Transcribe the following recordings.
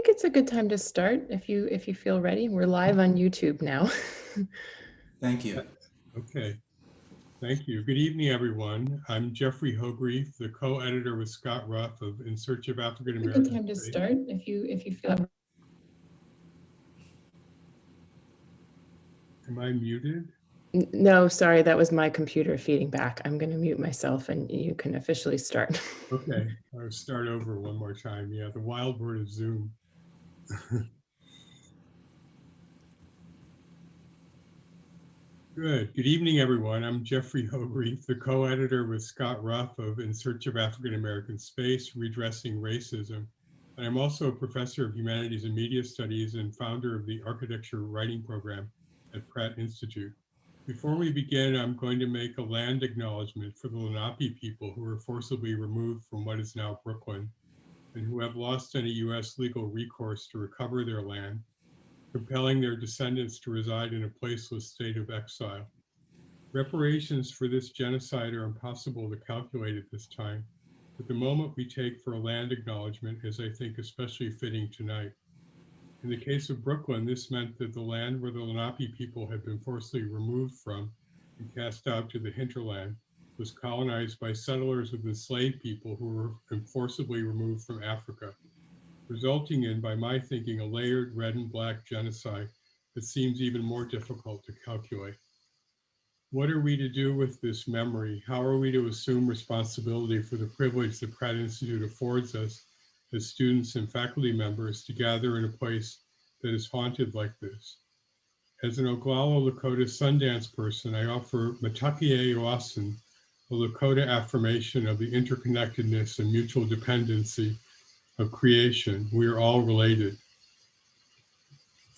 think it's a good time to start if you feel ready. We're live on YouTube now. Thank you. Okay, thank you. Good evening, everyone. I'm Jeffrey Hogrefe, the co-editor with Scott Ruff of In Search of African American. Good time to start if you feel. Am I muted? No, sorry, that was my computer feeding back. I'm going to mute myself and you can officially start. Okay, I'll start over one more time. Yeah, the wild word of Zoom. Good evening, everyone. I'm Jeffrey Hogrefe, the co-editor with Scott Ruff of In Search of African American Space, Redressing Racism. And I'm also a professor of humanities and media studies and founder of the architecture writing program at Pratt Institute. Before we begin, I'm going to make a land acknowledgement for the Lenape people who were forcibly removed from what is now Brooklyn and who have lost any US legal recourse to recover their land, compelling their descendants to reside in a placeless state of exile. Reparations for this genocide are impossible to calculate at this time, but the moment we take for a land acknowledgement is, I think, especially fitting tonight. In the case of Brooklyn, this meant that the land where the Lenape people had been forcibly removed from and cast out to the hinterland was colonized by settlers of enslaved people who were forcibly removed from Africa, resulting in, by my thinking, a layered red and black genocide that seems even more difficult to calculate. What are we to do with this memory? How are we to assume responsibility for the privilege that Pratt Institute affords us as students and faculty members to gather in a place that is haunted like this? As an Oglala Lakota Sundance person, I offer Matakie Oasin, a Lakota affirmation of the interconnectedness and mutual dependency of creation. We are all related.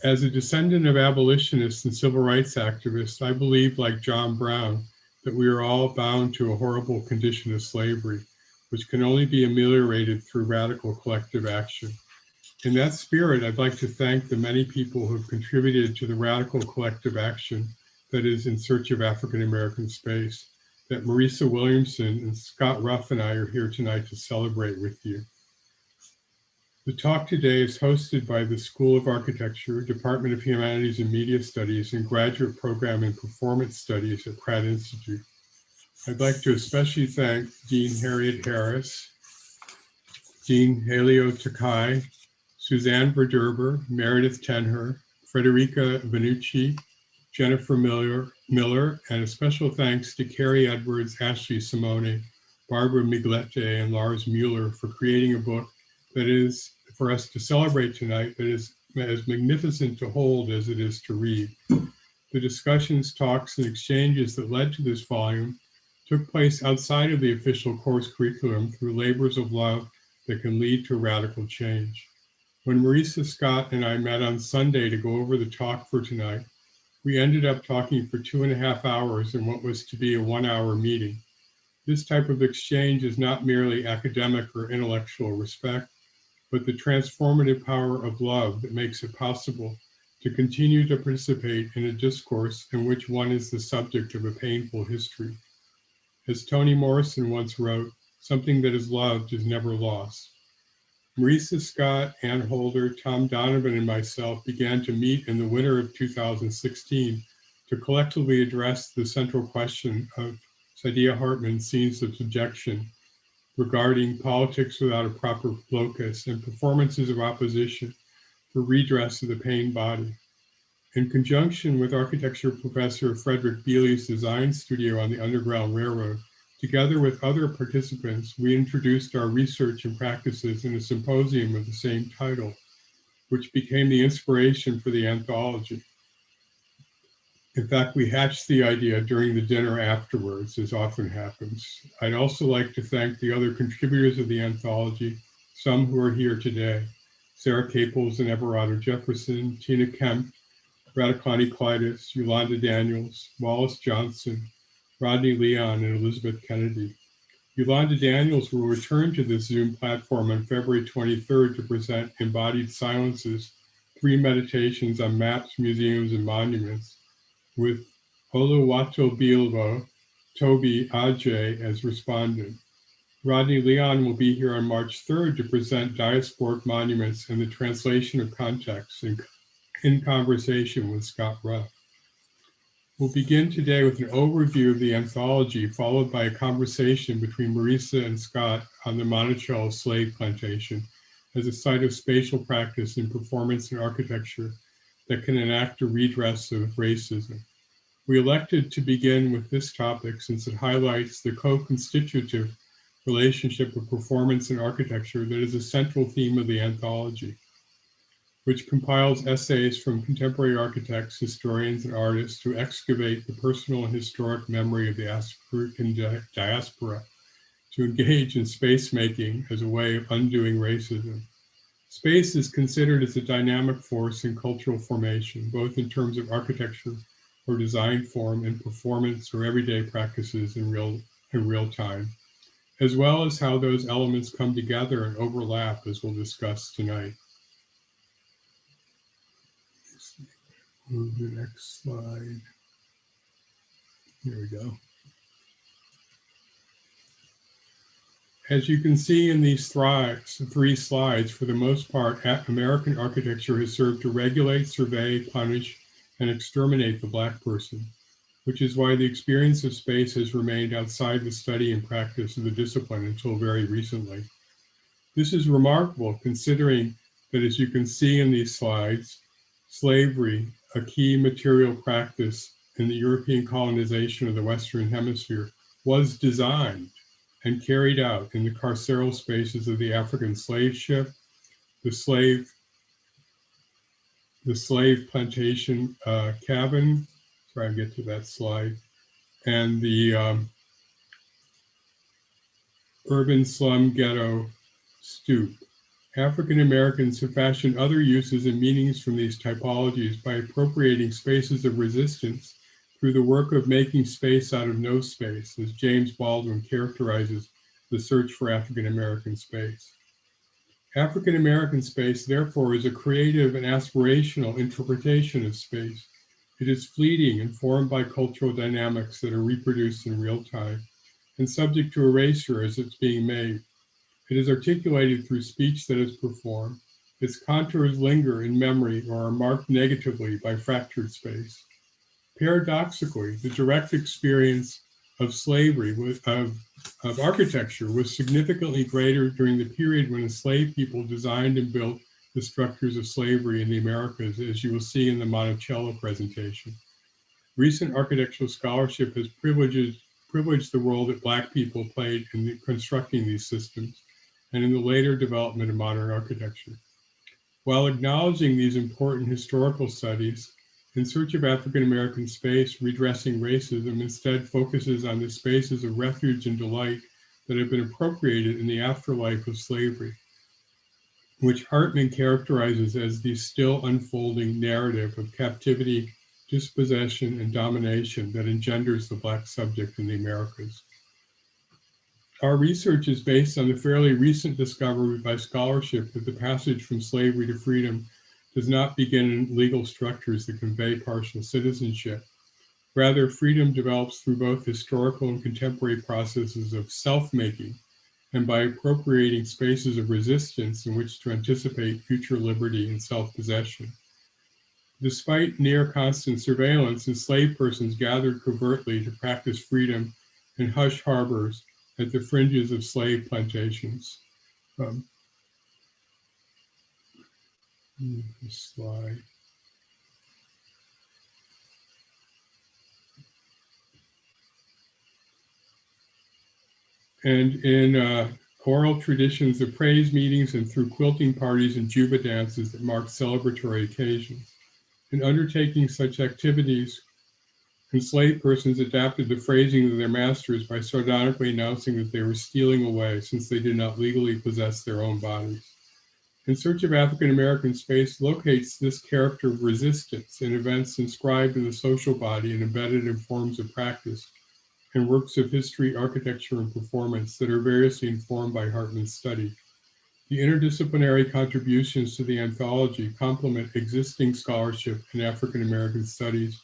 As a descendant of abolitionists and civil rights activists, I believe, like John Brown, that we are all bound to a horrible condition of slavery, which can only be ameliorated through radical collective action. In that spirit, I'd like to thank the many people who have contributed to the radical collective action that is In Search of African American Space, that Marisa Williamson and Scott Ruff and I are here tonight to celebrate with you. The talk today is hosted by the School of Architecture, Department of Humanities and Media Studies, and Graduate Program in Performance Studies at Pratt Institute. I'd like to especially thank Dean Harriet Harris, Dean Helio Takai, Suzanne Verderber, Meredith Tenher, Frederica Vanucci, Jennifer Miller, and a special thanks to Carrie Edwards, Ashley Simone, Barbara Miglete, and Lars Mueller for creating a book that is for us to celebrate tonight, that is as magnificent to hold as it is to read. The discussions, talks, and exchanges that led to this volume took place outside of the official course curriculum through labors of love that can lead to radical change. When Marisa, Scott, and I met on Sunday to go over the talk for tonight, we ended up talking for 2.5 hours in what was to be a 1-hour meeting. This type of exchange is not merely academic or intellectual respect, but the transformative power of love that makes it possible to continue to participate in a discourse in which one is the subject of a painful history. As Toni Morrison once wrote, something that is loved is never lost. Marisa, Scott, Ann Holder, Tom Donovan, and myself began to meet in the winter of 2016 to collectively address the central question of Saidiya Hartman's Scenes of Subjection, regarding politics without a proper locus and performances of opposition for redress of the pain body. In conjunction with architecture professor Frederick Bealey's design studio on the Underground Railroad, together with other participants, we introduced our research and practices in a symposium of the same title, which became the inspiration for the anthology. In fact, we hatched the idea during the dinner afterwards, as often happens. I'd also like to thank the other contributors of the anthology, some who are here today: Sarah Caples and Everardo Jefferson, Tina Kemp, Radicani Clytus, Yolanda Daniels, Wallace Johnson, Rodney Leon, and Elizabeth Kennedy. Yolanda Daniels will return to this Zoom platform on February 23rd to present Embodied Silences, 3 meditations on maps, museums, and monuments, with Oluwato Bilbo, Toby Ajay as respondent. Rodney Leon will be here on March 3rd to present diasporic monuments and the translation of context in conversation with Scott Ruff. We'll begin today with an overview of the anthology, followed by a conversation between Marisa and Scott on the Monticello slave plantation as a site of spatial practice in performance and architecture that can enact a redress of racism. We elected to begin with this topic since it highlights the co-constitutive relationship of performance and architecture that is a central theme of the anthology, which compiles essays from contemporary architects, historians, and artists who excavate the personal and historic memory of the African diaspora to engage in space making as a way of undoing racism. Space is considered as a dynamic force in cultural formation, both in terms of architecture or design form and performance or everyday practices in real time, as well as how those elements come together and overlap, as we'll discuss tonight. Move to the next slide. Here we go. As you can see in these three slides, for the most part, American architecture has served to regulate, survey, punish, and exterminate the Black person, which is why the experience of space has remained outside the study and practice of the discipline until very recently. This is remarkable considering that, as you can see in these slides, slavery, a key material practice in the European colonization of the Western Hemisphere, was designed and carried out in the carceral spaces of the African slave ship, the slave plantation cabin, try and get to that slide, and the urban slum ghetto stoop. African Americans have fashioned other uses and meanings from these typologies by appropriating spaces of resistance through the work of making space out of no space, as James Baldwin characterizes the search for African American space. African American space, therefore, is a creative and aspirational interpretation of space. It is fleeting and formed by cultural dynamics that are reproduced in real time and subject to erasure as it's being made. It is articulated through speech that is performed. Its contours linger in memory or are marked negatively by fractured space. Paradoxically, the direct experience of slavery, of architecture, was significantly greater during the period when enslaved people designed and built the structures of slavery in the Americas, as you will see in the Monticello presentation. Recent architectural scholarship has privileged the role that Black people played in constructing these systems and in the later development of modern architecture. While acknowledging these important historical studies, In Search of African American Space, Redressing Racism instead focuses on the spaces of refuge and delight that have been appropriated in the afterlife of slavery, which Hartman characterizes as the still unfolding narrative of captivity, dispossession, and domination that engenders the Black subject in the Americas. Our research is based on the fairly recent discovery by scholarship that the passage from slavery to freedom does not begin in legal structures that convey partial citizenship. Rather, freedom develops through both historical and contemporary processes of self-making and by appropriating spaces of resistance in which to anticipate future liberty and self-possession. Despite near constant surveillance, enslaved persons gathered covertly to practice freedom in hush harbors at the fringes of slave plantations. This slide. And in oral traditions of praise meetings and through quilting parties and juba dances that mark celebratory occasions. In undertaking such activities, enslaved persons adapted the phrasing of their masters by sardonically announcing that they were stealing away since they did not legally possess their own bodies. In Search of African American Space locates this character of resistance in events inscribed in the social body and embedded in forms of practice and works of history, architecture, and performance that are variously informed by Hartman's study. The interdisciplinary contributions to the anthology complement existing scholarship in African American studies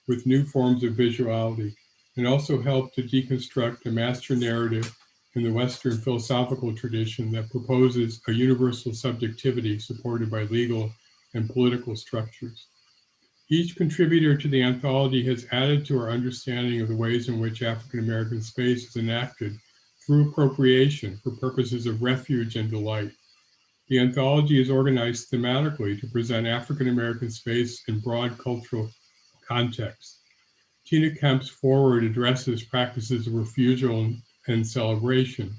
with new forms of visuality and also help to deconstruct the master narrative in the Western philosophical tradition that proposes a universal subjectivity supported by legal and political structures. Each contributor to the anthology has added to our understanding of the ways in which African American space is enacted through appropriation for purposes of refuge and delight. The anthology is organized thematically to present African American space in broad cultural contexts. Tina Kemp's foreword addresses practices of refusal and celebration.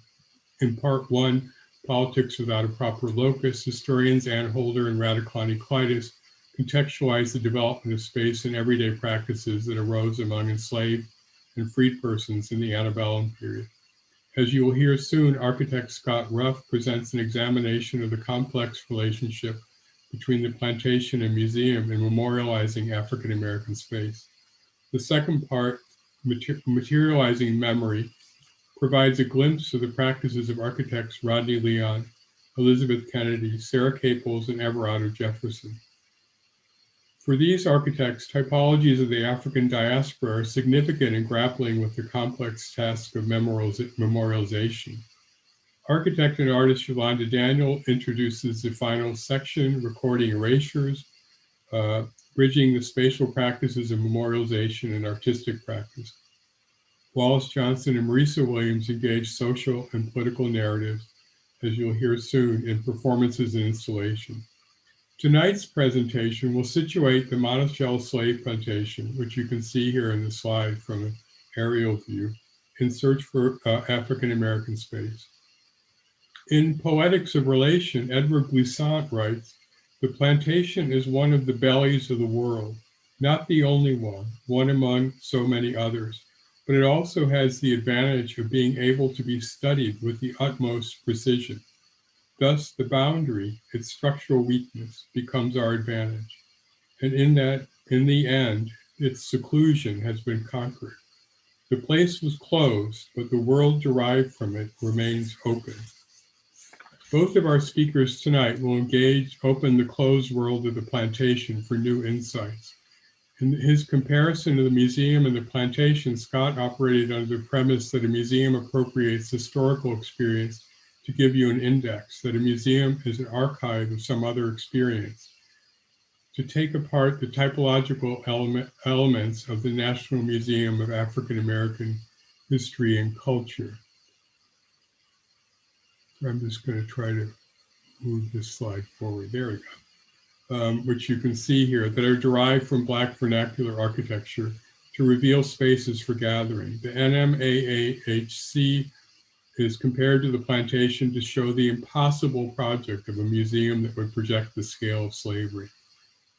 In part one, Politics Without a Proper Locus, historians Ann Holder and Radiclani Clytus contextualize the development of space and everyday practices that arose among enslaved and freed persons in the antebellum period. As you will hear soon, architect Scott Ruff presents an examination of the complex relationship between the plantation and museum in memorializing African American space. The second part, Materializing Memory, provides a glimpse of the practices of architects Rodney Leon, Elizabeth Kennedy, Sarah Caples, and Everardo Jefferson. For these architects, typologies of the African diaspora are significant in grappling with the complex task of memorialization. Architect and artist Yolanda Daniel introduces the final section, recording erasures, bridging the spatial practices of memorialization and artistic practice. Wallace Johnson and Marisa Williams engage social and political narratives, as you'll hear soon, in performances and installation. Tonight's presentation will situate the Monticello slave plantation, which you can see here in the slide from an aerial view, in search for African American space. In Poetics of Relation, Edward Glissant writes, "The plantation is one of the bellies of the world, not the only one among so many others, but it also has the advantage of being able to be studied with the utmost precision. Thus, the boundary, its structural weakness, becomes our advantage. And in the end, its seclusion has been conquered. The place was closed, but the world derived from it remains open." Both of our speakers tonight will open the closed world of the plantation for new insights. In his comparison of the museum and the plantation, Scott operated under the premise that a museum appropriates historical experience to give you an index, that a museum is an archive of some other experience. To take apart the typological elements of the National Museum of African American History and Culture. I'm just going to try to move this slide forward. There we go. Which you can see here, that are derived from Black vernacular architecture to reveal spaces for gathering. The NMAAHC is compared to the plantation to show the impossible project of a museum that would project the scale of slavery.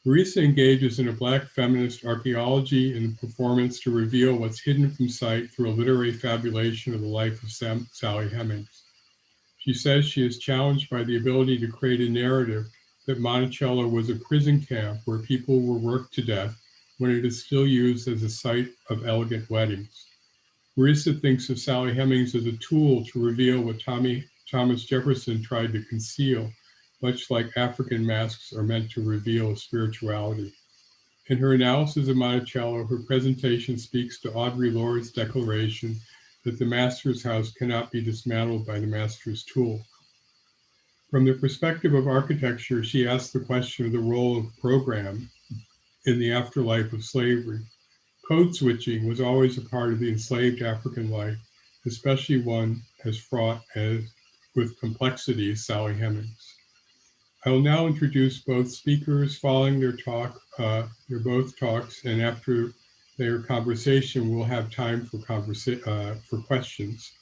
Marisa engages in a Black feminist archaeology and performance to reveal what's hidden from sight through a literary fabulation of the life of Sally Hemmings. She says she is challenged by the ability to create a narrative that Monticello was a prison camp where people were worked to death when it is still used as a site of elegant weddings. Marisa thinks of Sally Hemings as a tool to reveal what Thomas Jefferson tried to conceal, much like African masks are meant to reveal spirituality. In her analysis of Monticello, her presentation speaks to Audre Lorde's declaration that the master's house cannot be dismantled by the master's tool. From the perspective of architecture, she asks the question of the role of program in the afterlife of slavery. Code switching was always a part of the enslaved African life, especially one as fraught with complexity as Sally Hemings. I will now introduce both speakers following their talk, their both talks, and after their conversation, we'll have time for questions.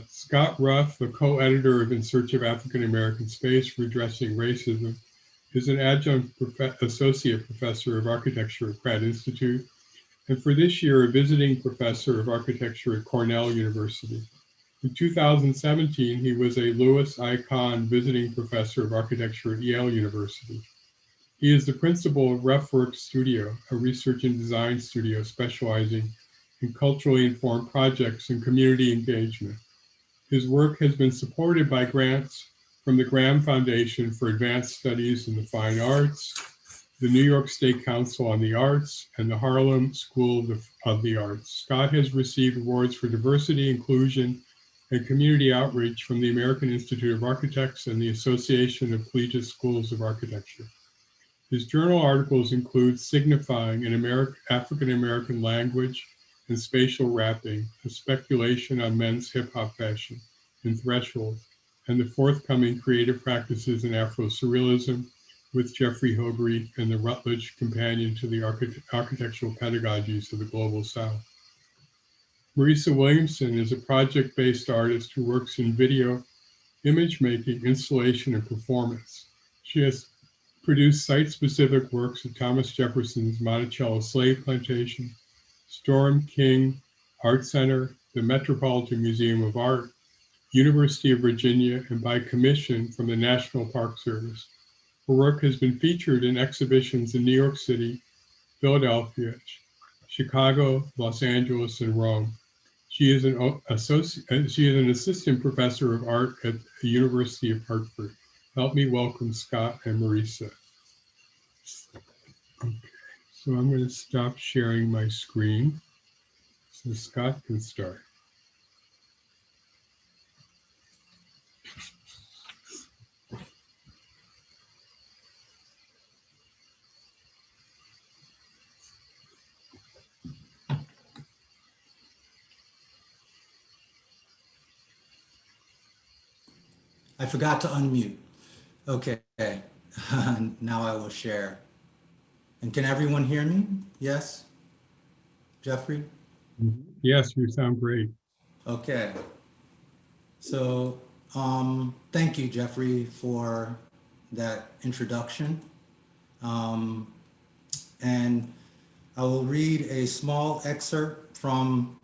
Scott Ruff, the co-editor of In Search of African American Space, Redressing Racism, is an adjunct associate professor of architecture at Pratt Institute, and for this year, a visiting professor of architecture at Cornell University. In 2017, he was a Louis I. Kahn visiting professor of architecture at Yale University. He is the principal of Ruff Works Studio, a research and design studio specializing in culturally informed projects and community engagement. His work has been supported by grants from the Graham Foundation for Advanced Studies in the Fine Arts, the New York State Council on the Arts, and the Harlem School of the Arts. Scott has received awards for diversity, inclusion, and community outreach from the American Institute of Architects and the Association of Collegiate Schools of Architecture. His journal articles include Signifying an African-American Language and Spatial Wrapping, a speculation on men's hip-hop fashion, and Threshold, and the forthcoming Creative Practices in Afro-Surrealism with Jeffrey Hogrefe and the Rutledge Companion to the Architectural Pedagogies of the Global South. Marisa Williamson is a project-based artist who works in video, image making, installation, and performance. She has produced site-specific works at Thomas Jefferson's Monticello Slave Plantation, Storm King Art Center, the Metropolitan Museum of Art, University of Virginia, and by commission from the National Park Service. Her work has been featured in exhibitions in New York City, Philadelphia, Chicago, Los Angeles, and Rome. She is an assistant professor of art at the University of Hartford. Help me welcome Scott and Marisa. Okay, so I'm going to stop sharing my screen so Scott can start. I forgot to unmute. Okay, now I will share. And can everyone hear me? Yes? Jeffrey? Yes, you sound great. Okay. So thank you, Jeffrey, for that introduction. And I will read a small excerpt from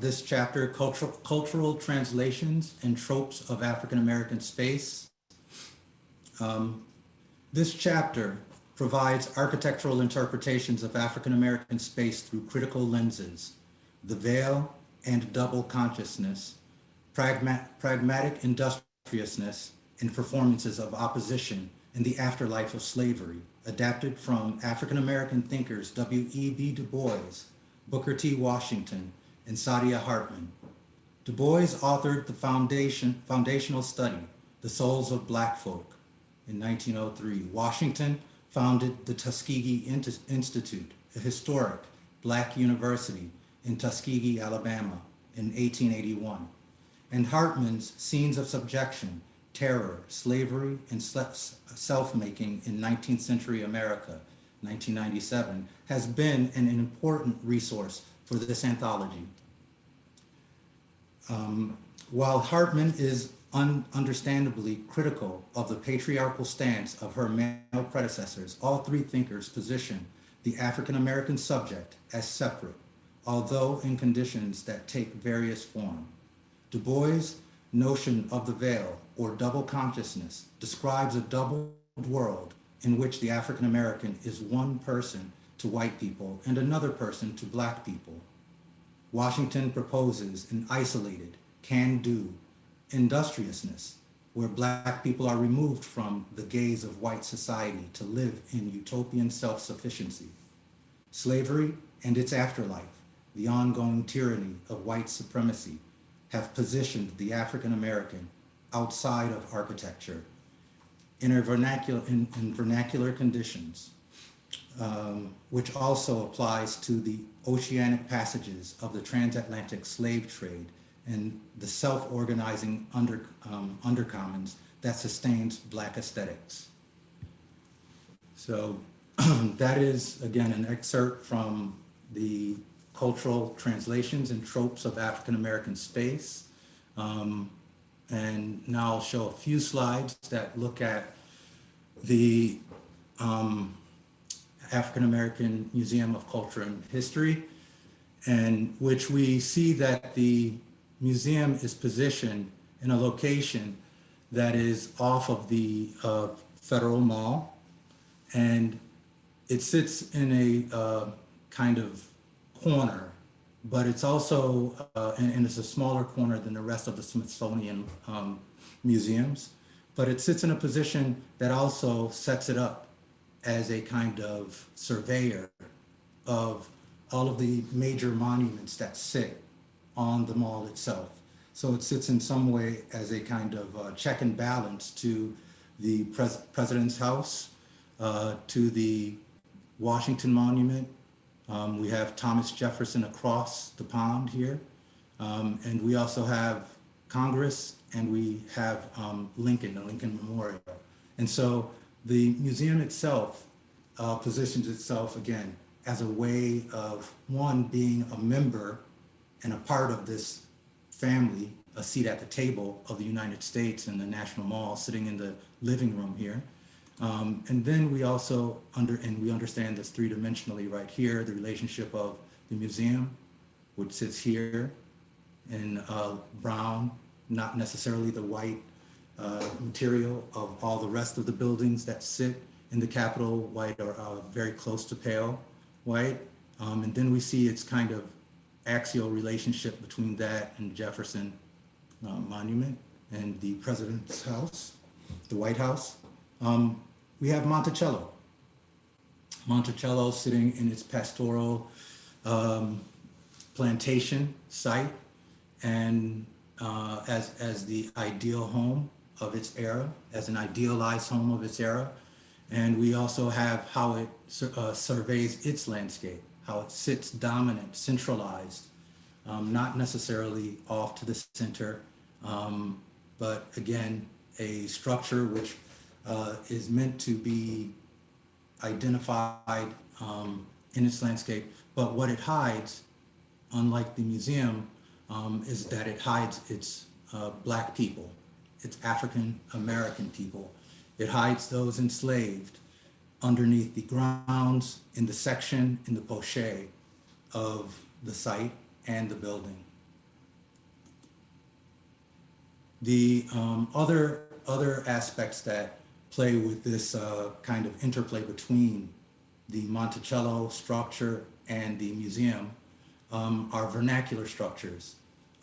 this chapter, Cultural Translations and Tropes of African American Space. This chapter provides architectural interpretations of African American space through critical lenses, the veil and double consciousness, pragmatic industriousness, and performances of opposition in the afterlife of slavery, adapted from African American thinkers W.E.B. Du Bois, Booker T. Washington, and Saidiya Hartman. Du Bois authored the foundational study, The Souls of Black Folk, in 1903. Washington founded the Tuskegee Institute, a historic Black university in Tuskegee, Alabama, in 1881. And Hartman's Scenes of Subjection, Terror, Slavery, and Self-Making in 19th Century America, 1997, has been an important resource for this anthology. While Hartman is understandably critical of the patriarchal stance of her male predecessors, all three thinkers position the African American subject as separate, although in conditions that take various form. Du Bois' notion of the veil, or double consciousness, describes a doubled world in which the African American is one person to white people and another person to Black people. Washington proposes an isolated, can-do industriousness, where Black people are removed from the gaze of white society to live in utopian self-sufficiency. Slavery and its afterlife, the ongoing tyranny of white supremacy, have positioned the African American outside of architecture in vernacular conditions, which also applies to the oceanic passages of the transatlantic slave trade and the self-organizing undercommons that sustains Black aesthetics. So that is, again, an excerpt from the Cultural Translations and Tropes of African American Space. And now I'll show a few slides that look at the African American Museum of Culture and History, and which we see that the museum is positioned in a location that is off of the Federal Mall, and it sits in a kind of corner, but it's also, and it's a smaller corner than the rest of the Smithsonian museums, but it sits in a position that also sets it up as a kind of surveyor of all of the major monuments that sit on the mall itself. So it sits in some way as a kind of check and balance to the president's house, to the Washington Monument. We have Thomas Jefferson across the pond here. And we also have Congress, and we have Lincoln, the Lincoln Memorial. And so the museum itself positions itself, again, as a way of, one, being a member and a part of this family, a seat at the table of the United States in the National Mall, sitting in the living room here. And then we also we understand this three-dimensionally right here, the relationship of the museum, which sits here in brown, not necessarily the white material of all the rest of the buildings that sit in the Capitol. White or very close to pale white. And then we see its kind of axial relationship between that and Jefferson Monument and the President's house, the White House. We have Monticello. Monticello sitting in its pastoral plantation site, and as the ideal home of its era, as an idealized home of its era. And we also have how it surveys its landscape, how it sits dominant, centralized, not necessarily off to the center, but again, a structure which is meant to be identified in its landscape. But what it hides, unlike the museum, is that it hides its Black people, its African American people. It hides those enslaved underneath the grounds, in the section, in the poche of the site and the building. The other aspects that play with this kind of interplay between the Monticello structure and the museum are vernacular structures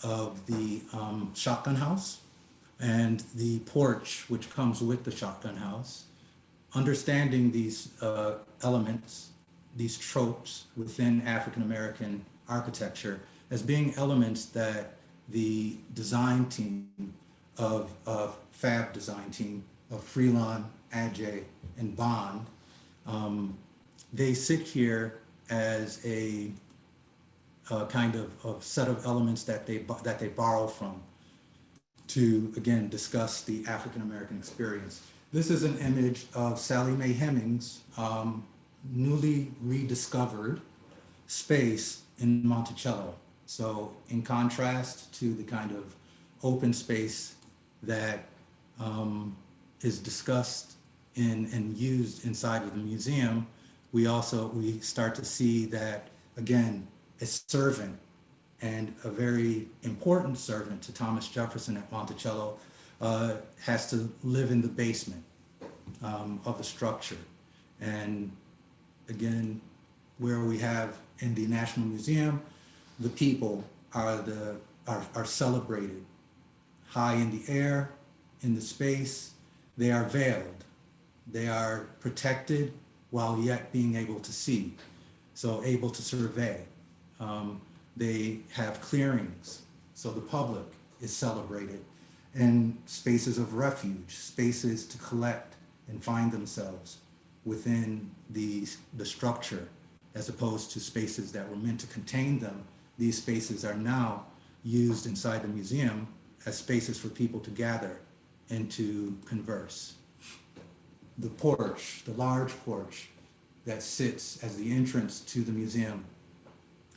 of the shotgun house and the porch, which comes with the shotgun house. Understanding these elements, these tropes within African-American architecture as being elements that the design team of Fab design team of Freelon, Adjay, and Bond, they sit here as a kind of set of elements that they borrow from to, again, discuss the African-American experience. This is an image of Sally Mae Hemmings' newly rediscovered space in Monticello. So in contrast to the kind of open space that is discussed and used inside of the museum, we start to see that, again, a servant, and a very important servant to Thomas Jefferson at Monticello, has to live in the basement of the structure. And again, where we have in the National Museum, the people are celebrated high in the air, in the space. They are veiled. They are protected while yet being able to see, so able to survey. They have clearings, so the public is celebrated, and spaces of refuge, spaces to collect and find themselves within the structure, as opposed to spaces that were meant to contain them. These spaces are now used inside the museum as spaces for people to gather and to converse. The porch, the large porch that sits as the entrance to the museum,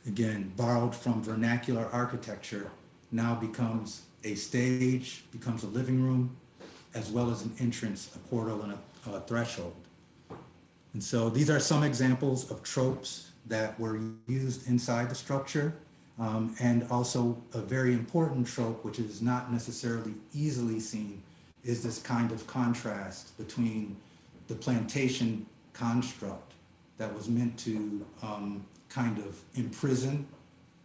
again, borrowed from vernacular architecture, now becomes a stage, becomes a living room, as well as an entrance, a portal, and a threshold. And so these are some examples of tropes that were used inside the structure, and also a very important trope, which is not necessarily easily seen, is this kind of contrast between the plantation construct that was meant to kind of imprison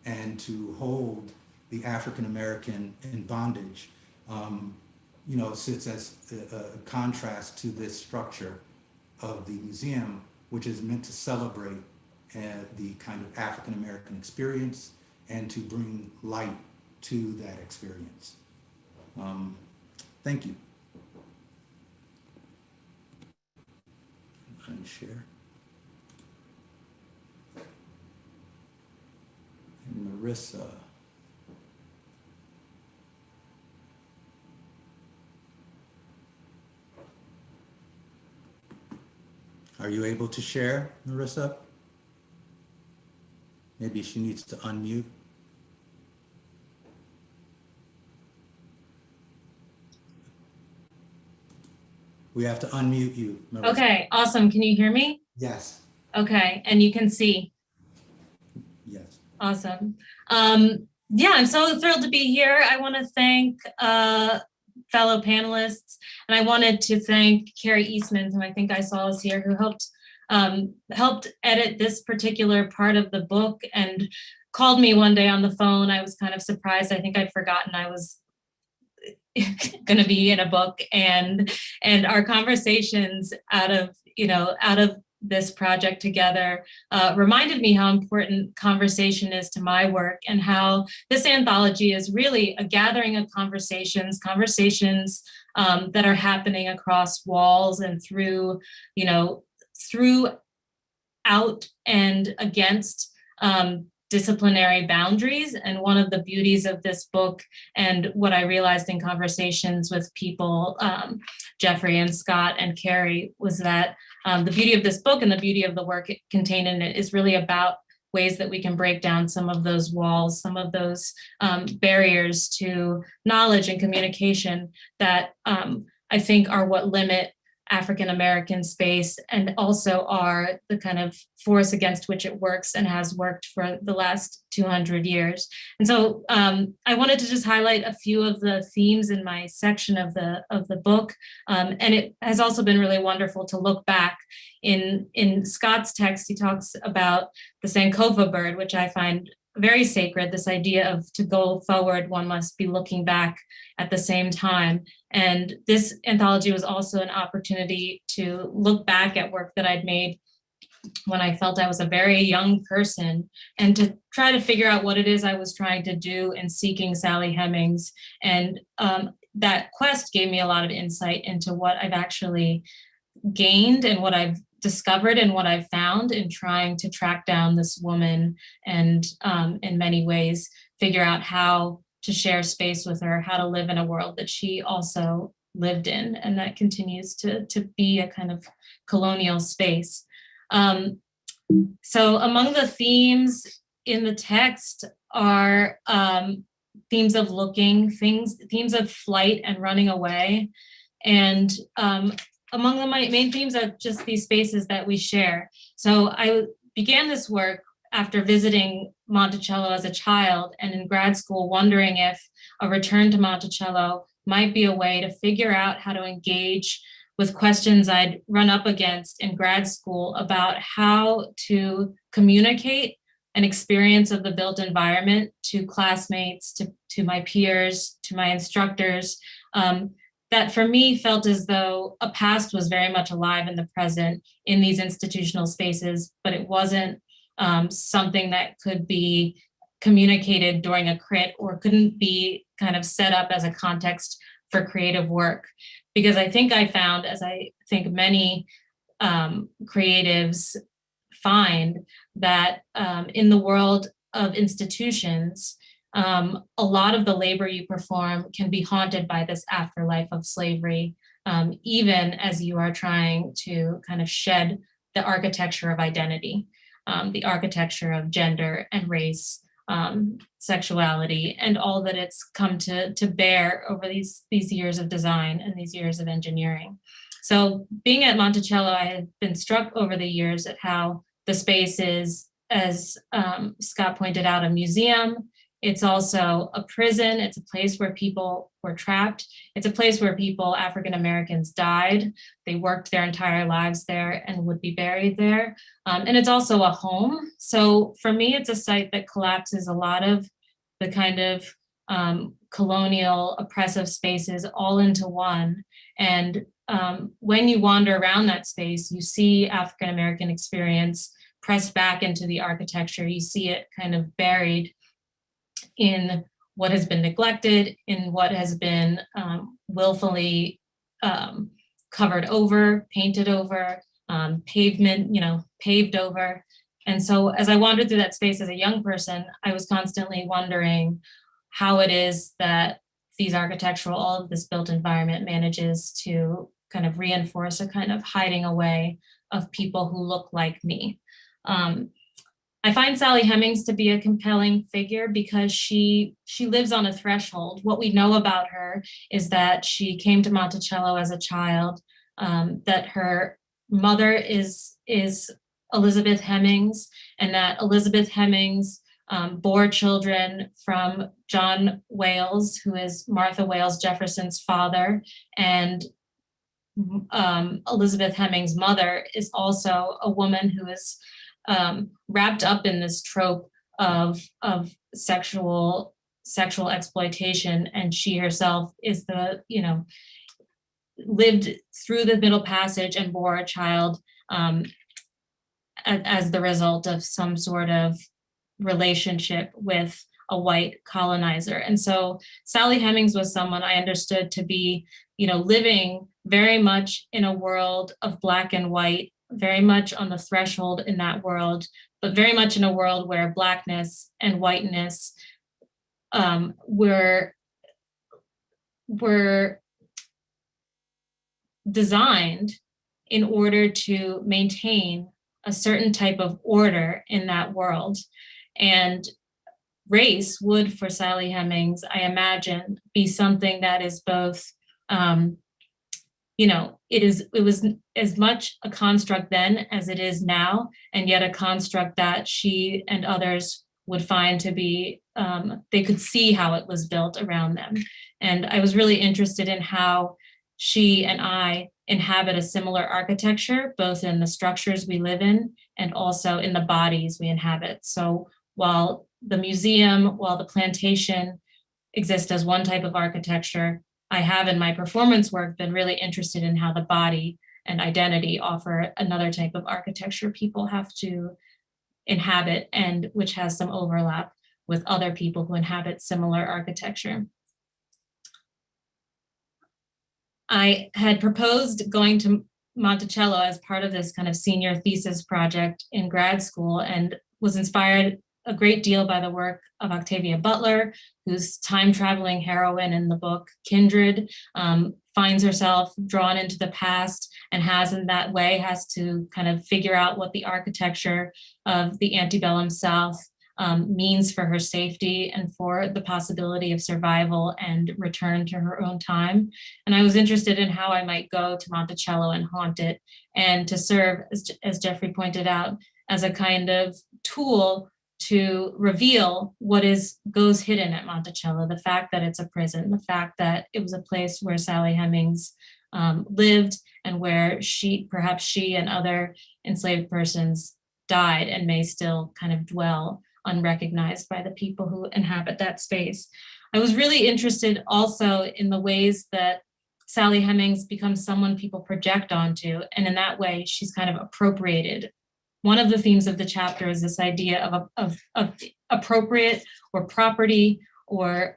and to hold the African American in bondage, sits as a contrast to this structure of the museum, which is meant to celebrate the kind of African American experience and to bring light to that experience. Thank you. I'm trying to share. And Marisa. Are you able to share, Marisa? Maybe she needs to unmute. We have to unmute you, Marisa. Okay, awesome. Can you hear me? Yes. Okay, and you can see. Yes. Awesome. Yeah, I'm so thrilled to be here. I want to thank fellow panelists, and I wanted to thank Carrie Eastman, who I think I saw is here, who helped edit this particular part of the book and called me one day on the phone. I was kind of surprised. I think I'd forgotten I was going to be in a book, and our conversations out of this project together reminded me how important conversation is to my work, and how this anthology is really a gathering of conversations that are happening across walls and throughout and against disciplinary boundaries. And one of the beauties of this book, and what I realized in conversations with people, Jeffrey and Scott and Carrie, was that the beauty of this book and the beauty of the work contained in it is really about ways that we can break down some of those walls, some of those barriers to knowledge and communication that I think are what limit African-American space, and also are the kind of force against which it works and has worked for the last 200 years. And so I wanted to just highlight a few of the themes in my section of the book. And it has also been really wonderful to look back. In Scott's text, he talks about the Sankofa bird, which I find very sacred, this idea of to go forward, one must be looking back at the same time. And this anthology was also an opportunity to look back at work that I'd made when I felt I was a very young person, and to try to figure out what it is I was trying to do in seeking Sally Hemmings. And that quest gave me a lot of insight into what I've actually gained and what I've discovered and what I've found in trying to track down this woman, and in many ways figure out how to share space with her, how to live in a world that she also lived in, and that continues to be a kind of colonial space. So among the themes in the text are themes of looking, themes of flight and running away. And among the main themes are just these spaces that we share. So I began this work after visiting Monticello as a child, and in grad school wondering if a return to Monticello might be a way to figure out how to engage with questions I'd run up against in grad school about how to communicate an experience of the built environment to classmates, to my peers, to my instructors, that for me felt as though a past was very much alive in the present in these institutional spaces, but it wasn't something that could be communicated during a crit, or couldn't be kind of set up as a context for creative work. Because I think I found, as I think many creatives find, that in the world of institutions, a lot of the labor you perform can be haunted by this afterlife of slavery, even as you are trying to kind of shed the architecture of identity, the architecture of gender and race, sexuality, and all that it's come to bear over these years of design and these years of engineering. So being at Monticello, I have been struck over the years at how the space is, as Scott pointed out, a museum. It's also a prison. It's a place where people were trapped. It's a place where people, African Americans, died. They worked their entire lives there and would be buried there. And it's also a home. So for me, it's a site that collapses a lot of the kind of colonial oppressive spaces all into one. And when you wander around that space, you see African American experience pressed back into the architecture. You see it kind of buried in what has been neglected, in what has been willfully covered over, painted over, paved over. And so as I wandered through that space as a young person, I was constantly wondering how it is that these architectural, all of this built environment manages to kind of reinforce a kind of hiding away of people who look like me. I find Sally Hemmings to be a compelling figure because she lives on a threshold. What we know about her is that she came to Monticello as a child, that her mother is Elizabeth Hemmings, and that Elizabeth Hemmings bore children from John Wales, who is Martha Wales Jefferson's father, and Elizabeth Hemmings' mother is also a woman who is wrapped up in this trope of sexual exploitation, and she herself is lived through the Middle Passage and bore a child as the result of some sort of relationship with a white colonizer. And so Sally Hemmings was someone I understood to be, living very much in a world of Black and white, very much on the threshold in that world, but very much in a world where Blackness and whiteness were designed in order to maintain a certain type of order in that world. And race would, for Sally Hemmings, I imagine, be something that is both, it was as much a construct then as it is now, and yet a construct that she and others would find to be, they could see how it was built around them. And I was really interested in how she and I inhabit a similar architecture, both in the structures we live in and also in the bodies we inhabit. So while the museum, while the plantation exist as one type of architecture, I have in my performance work been really interested in how the body and identity offer another type of architecture people have to inhabit, and which has some overlap with other people who inhabit similar architecture. I had proposed going to Monticello as part of this kind of senior thesis project in grad school, and was inspired a great deal by the work of Octavia Butler, whose time-traveling heroine in the book Kindred finds herself drawn into the past and has to kind of figure out what the architecture of the antebellum South means for her safety and for the possibility of survival and return to her own time. And I was interested in how I might go to Monticello and haunt it, and to serve, as Jeffrey pointed out, as a kind of tool to reveal what goes hidden at Monticello, the fact that it's a prison, the fact that it was a place where Sally Hemmings lived, and where perhaps she and other enslaved persons died and may still kind of dwell unrecognized by the people who inhabit that space. I was really interested also in the ways that Sally Hemmings becomes someone people project onto, and in that way, she's kind of appropriated. One of the themes of the chapter is this idea of appropriate or property or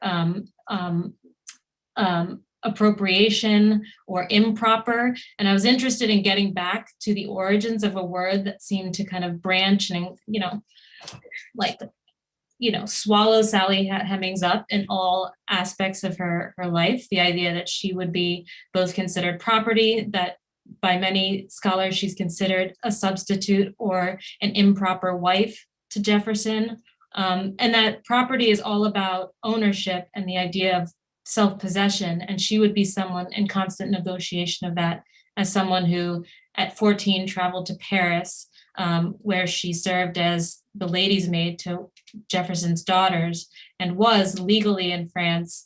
appropriation or improper. And I was interested in getting back to the origins of a word that seemed to kind of branch and, swallow Sally Hemmings up in all aspects of her life. The idea that she would be both considered property, that by many scholars, she's considered a substitute or an improper wife to Jefferson, and that property is all about ownership and the idea of self-possession. And she would be someone in constant negotiation of that, as someone who at 14 traveled to Paris, where she served as the lady's maid to Jefferson's daughters, and was legally in France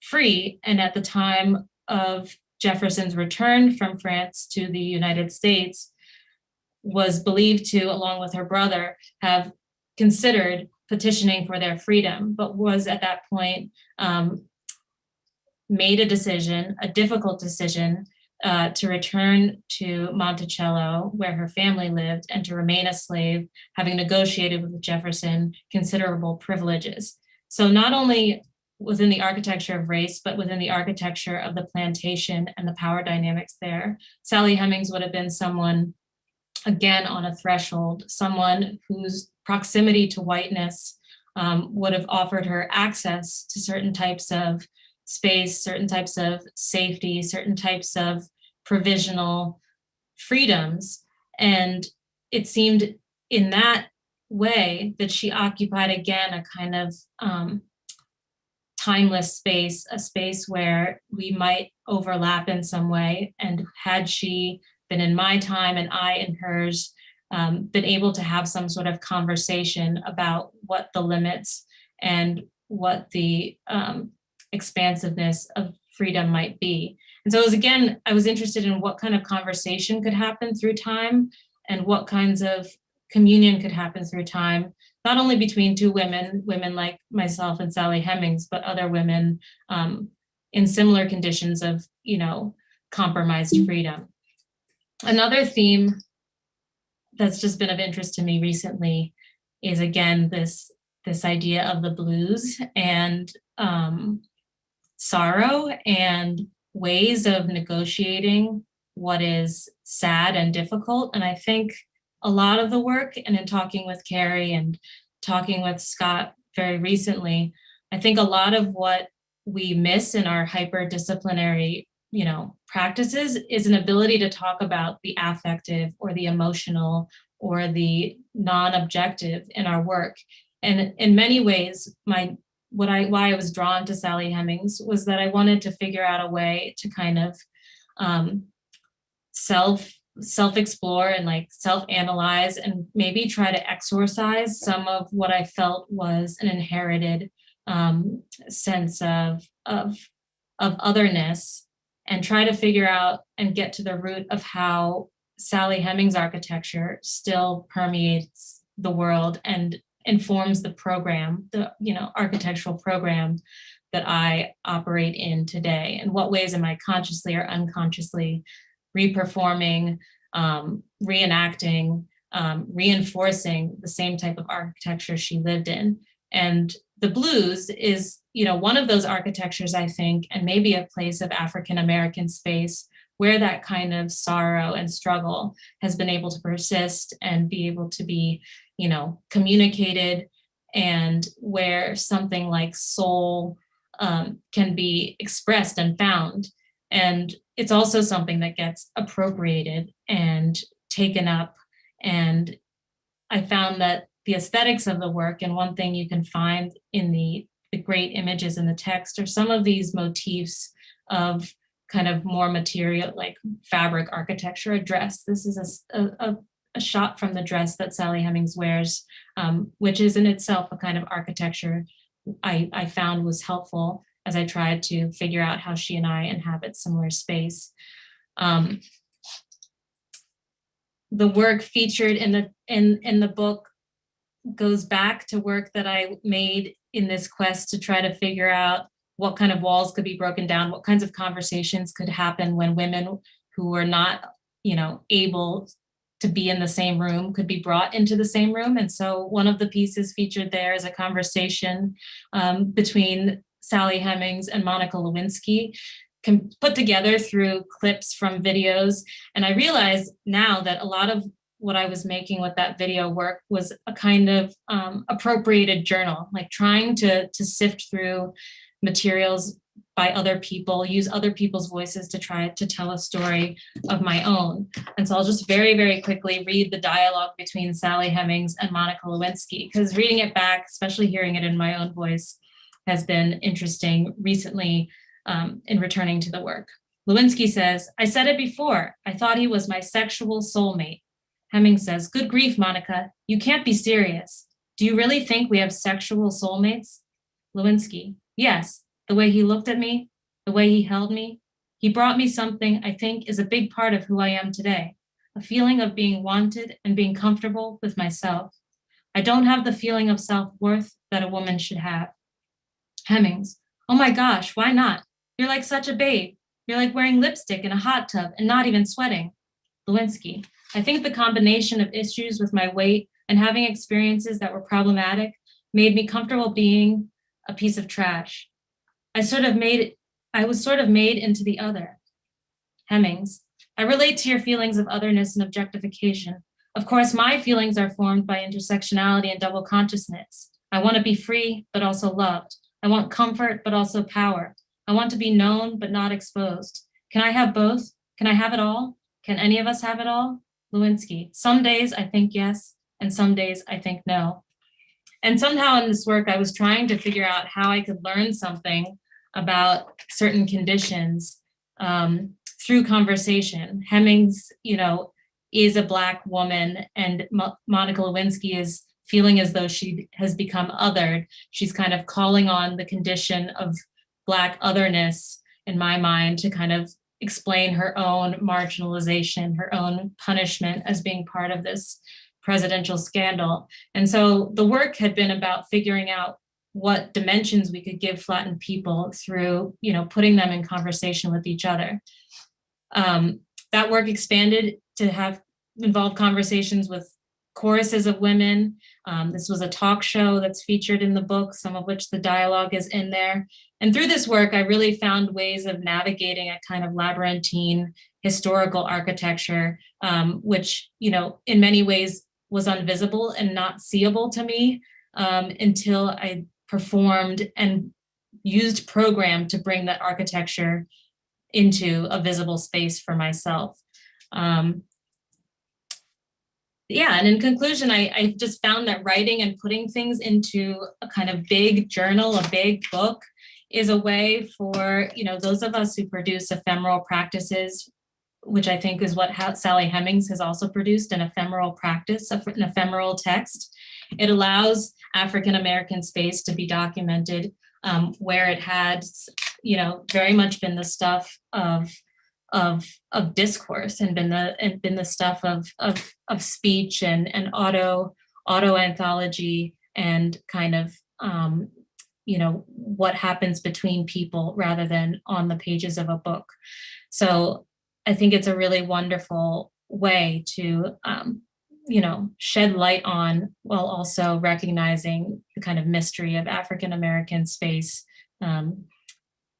free. And at the time of Jefferson's return from France to the United States, was believed to, along with her brother, have considered petitioning for their freedom, but was at that point made a decision, a difficult decision, to return to Monticello, where her family lived, and to remain a slave, having negotiated with Jefferson considerable privileges. So not only within the architecture of race, but within the architecture of the plantation and the power dynamics there, Sally Hemmings would have been someone, again, on a threshold, someone whose proximity to whiteness would have offered her access to certain types of space, certain types of safety, certain types of provisional freedoms. And it seemed in that way that she occupied, again, a kind of timeless space, a space where we might overlap in some way. And had she been in my time and I in hers, been able to have some sort of conversation about what the limits and what the expansiveness of freedom might be. And so I was interested in what kind of conversation could happen through time and what kinds of communion could happen through time, not only between two women like myself and Sally Hemmings, but other women in similar conditions of, compromised freedom. Another theme that's just been of interest to me recently is, again, this idea of the blues and sorrow and ways of negotiating what is sad and difficult. And I think a lot of the work, and in talking with Carrie and talking with Scott very recently, I think a lot of what we miss in our hyper-disciplinary, practices is an ability to talk about the affective or the emotional or the non-objective in our work. And in many ways, why I was drawn to Sally Hemmings was that I wanted to figure out a way to kind of self-explore and self-analyze and maybe try to exorcise some of what I felt was an inherited sense of otherness, and try to figure out and get to the root of how Sally Hemmings architecture still permeates the world and informs the program, the architectural program that I operate in today. In what ways am I consciously or unconsciously reperforming, reenacting, reinforcing the same type of architecture she lived in? And the blues is, one of those architectures, I think, and maybe a place of African-American space where that kind of sorrow and struggle has been able to persist and be able to be, communicated, and where something like soul can be expressed and found. And it's also something that gets appropriated and taken up. And I found that the aesthetics of the work, and one thing you can find in the great images in the text, are some of these motifs of kind of more material, like fabric architecture, a dress. This is a shot from the dress that Sally Hemmings wears, which is in itself a kind of architecture I found was helpful as I tried to figure out how she and I inhabit similar space. The work featured in the book goes back to work that I made in this quest to try to figure out what kind of walls could be broken down, what kinds of conversations could happen when women who were not, able to be in the same room could be brought into the same room. And so one of the pieces featured there is a conversation between Sally Hemmings and Monica Lewinsky, put together through clips from videos. And I realize now that a lot of what I was making with that video work was a kind of appropriated journal, like trying to sift through materials by other people, use other people's voices to try to tell a story of my own. And so I'll just very, very quickly read the dialogue between Sally Hemmings and Monica Lewinsky, because reading it back, especially hearing it in my own voice, has been interesting recently in returning to the work. Lewinsky says, "I said it before, I thought he was my sexual soulmate." Hemmings says, "Good grief, Monica, you can't be serious. Do you really think we have sexual soulmates?" Lewinsky, "Yes, the way he looked at me, the way he held me. He brought me something I think is a big part of who I am today, a feeling of being wanted and being comfortable with myself. I don't have the feeling of self-worth that a woman should have." Hemmings, "Oh my gosh, why not? You're like such a babe. You're like wearing lipstick in a hot tub and not even sweating." Lewinsky, "I think the combination of issues with my weight and having experiences that were problematic made me comfortable being a piece of trash. I was sort of made into the other. Hemmings, I relate to your feelings of otherness and objectification. Of course, my feelings are formed by intersectionality and double consciousness. I want to be free, but also loved. I want comfort, but also power. I want to be known, but not exposed. Can I have both? Can I have it all? Can any of us have it all? Lewinsky, some days I think yes, and some days I think no. And somehow in this work, I was trying to figure out how I could learn something about certain conditions through conversation. Hemmings, is a Black woman, and Monica Lewinsky is feeling as though she has become othered. She's kind of calling on the condition of Black otherness, in my mind, to kind of explain her own marginalization, her own punishment as being part of this presidential scandal. And so the work had been about figuring out what dimensions we could give flattened people through, putting them in conversation with each other. That work expanded to involve conversations with choruses of women. This was a talk show that's featured in the book, some of which the dialogue is in there. And through this work, I really found ways of navigating a kind of labyrinthine historical architecture, which, in many ways was invisible and not seeable to me until I performed and used program to bring that architecture into a visible space for myself. And in conclusion, I just found that writing and putting things into a kind of big journal, a big book, is a way for, those of us who produce ephemeral practices, which I think is what Sally Hemmings has also produced, an ephemeral practice, an ephemeral text. It allows African-American space to be documented where it had, very much been the stuff of discourse and been the stuff of speech and auto anthology and kind of what happens between people rather than on the pages of a book. So I think it's a really wonderful way to shed light on, while also recognizing the kind of mystery of African-American space.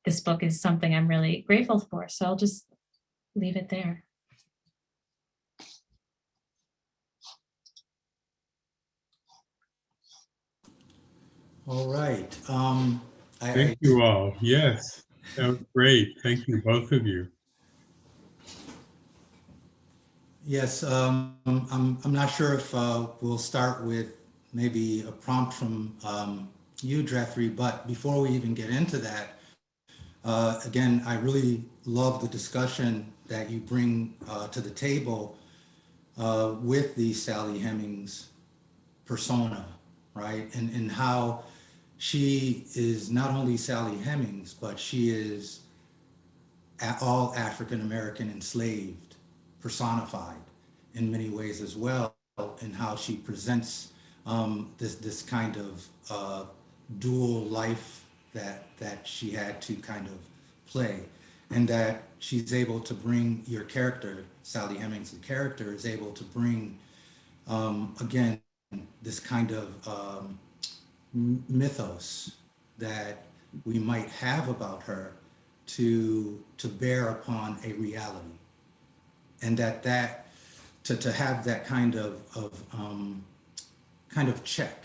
This book is something I'm really grateful for. So I'll just leave it there. All right. Thank you all. Yes, that was great. Thank you, both of you. Yes, I'm not sure if we'll start with maybe a prompt from you, Jeffrey, but before we even get into that, again, I really love the discussion that you bring to the table with the Sally Hemmings persona, right? And how she is not only Sally Hemmings, but she is all African-American enslaved, personified in many ways as well, and how she presents this kind of dual life that she had to kind of play, and that she's able to bring your character, Sally Hemmings, the character, is able to bring, again, this kind of mythos that we might have about her to bear upon a reality, and to have that kind of check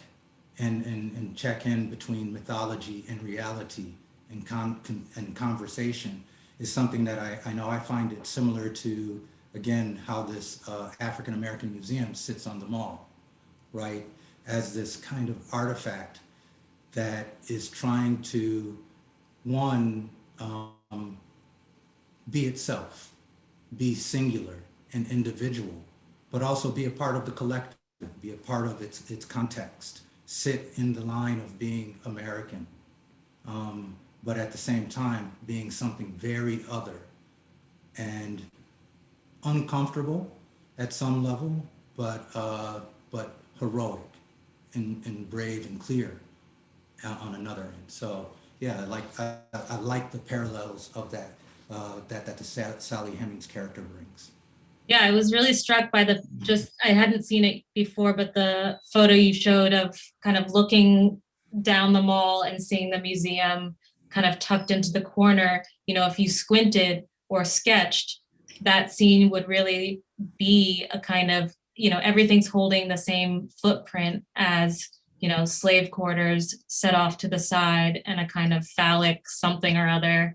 and check in between mythology and reality and conversation is something that I know I find it similar to, again, how this African American Museum sits on the mall, right, as this kind of artifact that is trying to, one, be itself, be singular and individual, but also be a part of the collective, be a part of its context, sit in the line of being American, but at the same time being something very other and uncomfortable at some level, but heroic and brave and clear on another end. So yeah, I like the parallels of that the Sally Hemmings character brings. Yeah, I was really struck by I hadn't seen it before, but the photo you showed of kind of looking down the mall and seeing the museum kind of tucked into the corner, if you squinted or sketched, that scene would really be a kind of, everything's holding the same footprint as, slave quarters set off to the side and a kind of phallic something or other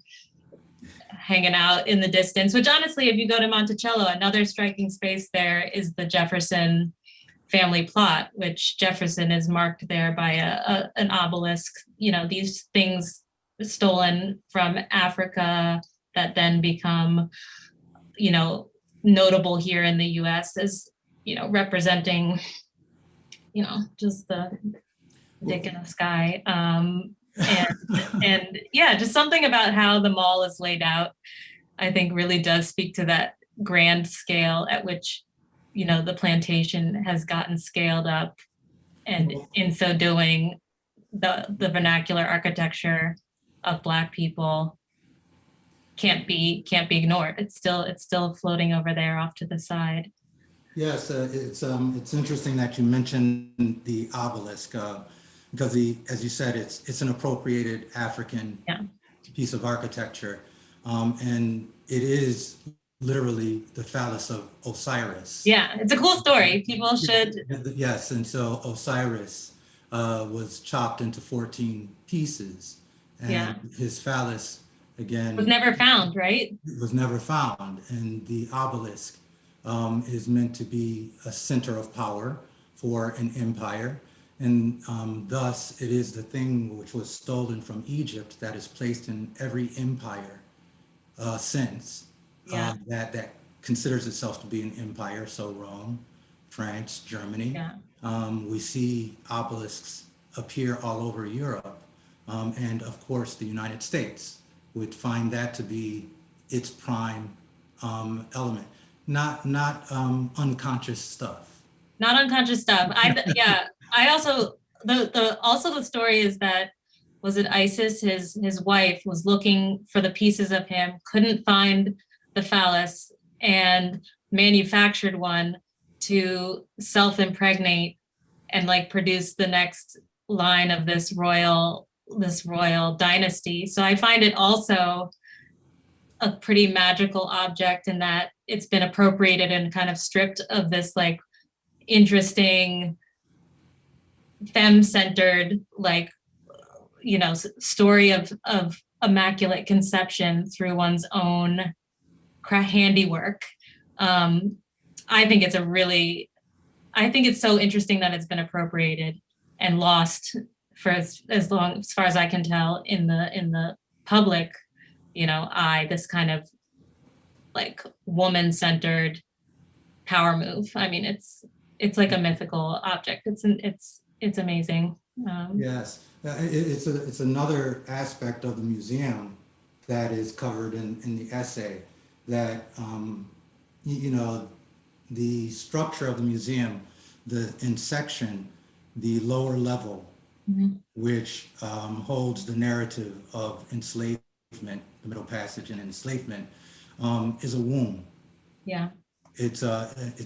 hanging out in the distance, which honestly, if you go to Monticello, another striking space there is the Jefferson family plot, which Jefferson is marked there by an obelisk, these things stolen from Africa that then become, notable here in the US as, representing, just the dick in the sky. And yeah, just something about how the mall is laid out, I think really does speak to that grand scale at which, the plantation has gotten scaled up. And in so doing, the vernacular architecture of Black people can't be ignored. It's still floating over there off to the side. Yes, it's interesting that you mentioned the obelisk because as you said, it's an appropriated African piece of architecture, and it is literally the phallus of Osiris. Yeah, it's a cool story. People should. Yes, and so Osiris was chopped into 14 pieces, and his phallus again was never found, right? Was never found, and the obelisk is meant to be a center of power for an empire, and thus it is the thing which was stolen from Egypt that is placed in every empire since that considers itself to be an empire. So Rome, France, Germany. We see obelisks appear all over Europe, and of course the United States would find that to be its prime element. Not unconscious stuff. Not unconscious stuff. I also the story is that, was it Isis, his wife, was looking for the pieces of him, couldn't find the phallus, and manufactured one to self-impregnate and produce the next line of this royal dynasty. So I find it also a pretty magical object in that it's been appropriated and kind of stripped of this interesting femme-centered story of immaculate conception through one's own handiwork. I think it's so interesting that it's been appropriated and lost for as far as I can tell in the public eye, this kind of woman-centered power move. I mean, it's like a mythical object. It's amazing. Yes, it's another aspect of the museum that is covered in the essay, that the structure of the museum, in section, the lower level, which holds the narrative of enslavement, the Middle Passage and enslavement, is a womb. Yeah. It's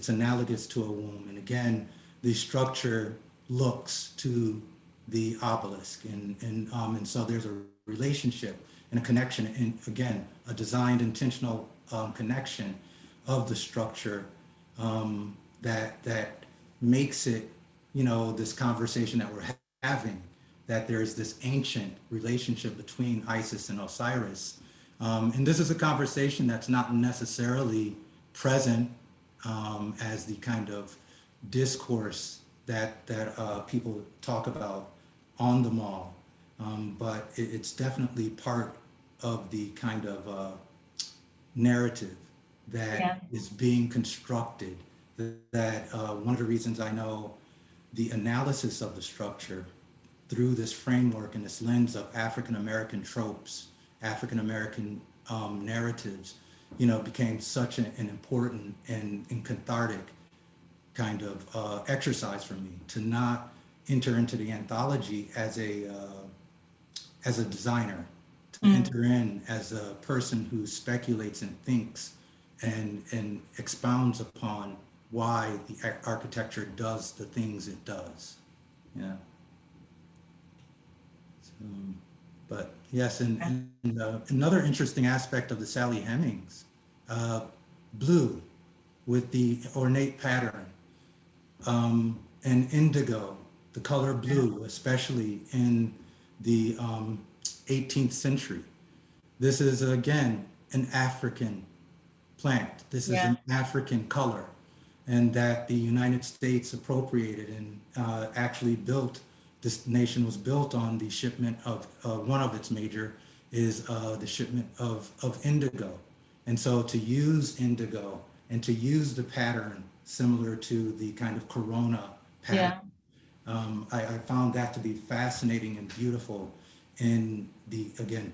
analogous to a womb, and again, the structure looks to the obelisk, and so there's a relationship and a connection, and again, a designed, intentional connection of the structure that makes it, this conversation that we're having, that there's this ancient relationship between Isis and Osiris, and this is a conversation that's not necessarily present as the kind of discourse that people talk about on the mall, but it's definitely part of the kind of narrative that is being constructed. That one of the reasons I know the analysis of the structure through this framework and this lens of African American tropes, African American narratives, became such an important and cathartic kind of exercise for me, to not enter into the anthology as a designer, to enter in as a person who speculates and thinks and expounds upon why the architecture does the things it does. Yeah. But yes, and another interesting aspect of the Sally Hemmings, blue with the ornate pattern, and indigo, the color blue, especially in the 18th century. This is, again, an African plant. This is an African color, and that the United States appropriated and actually built. This nation was built on the shipment of, one of its major is the shipment of indigo. And so to use indigo and to use the pattern similar to the kind of corona pattern, I found that to be fascinating and beautiful in the, again,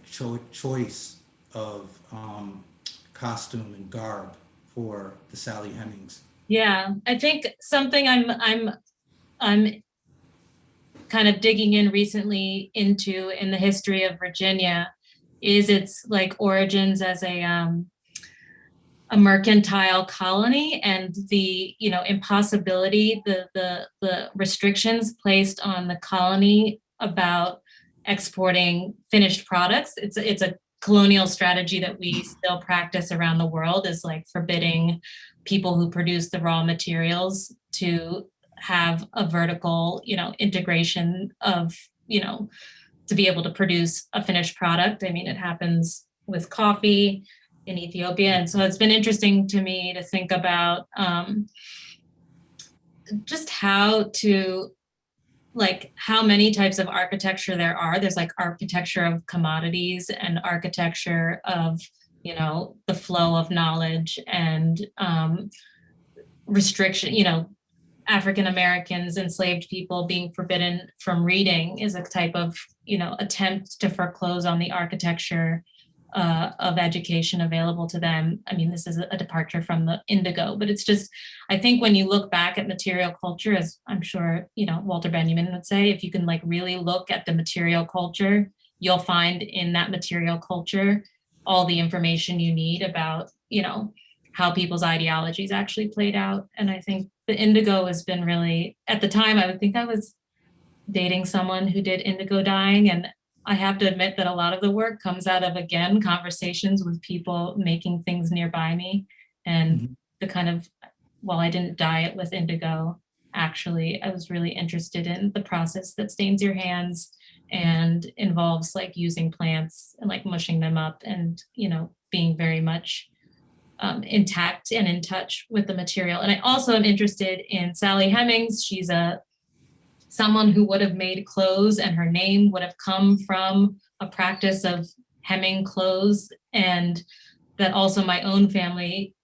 choice of costume and garb for the Sally Hemmings. Yeah, I think something I'm kind of digging in recently into in the history of Virginia is its like origins as a mercantile colony, and the impossibility, the restrictions placed on the colony about exporting finished products. It's a colonial strategy that we still practice around the world, is like forbidding people who produce the raw materials to have a vertical, integration of, to be able to produce a finished product. I mean, it happens with coffee in Ethiopia. And so it's been interesting to me to think about just how many types of architecture there are. There's like architecture of commodities and architecture of, the flow of knowledge and restriction, African Americans, enslaved people being forbidden from reading is a type of, attempt to foreclose on the architecture of education available to them. I mean, this is a departure from the indigo, but it's just, I think when you look back at material culture, as I'm sure, Walter Benjamin would say, if you can like really look at the material culture, you'll find in that material culture all the information you need about, how people's ideologies actually played out. And I think the indigo has been really, at the time, I would think I was dating someone who did indigo dyeing. And I have to admit that a lot of the work comes out of, again, conversations with people making things nearby me. And the kind of, while I didn't dye it with indigo, actually, I was really interested in the process that stains your hands and involves like using plants and like mushing them up and, being very much intact and in touch with the material. And I also am interested in Sally Hemmings. She's someone who would have made clothes, and her name would have come from a practice of hemming clothes. And that also my own family,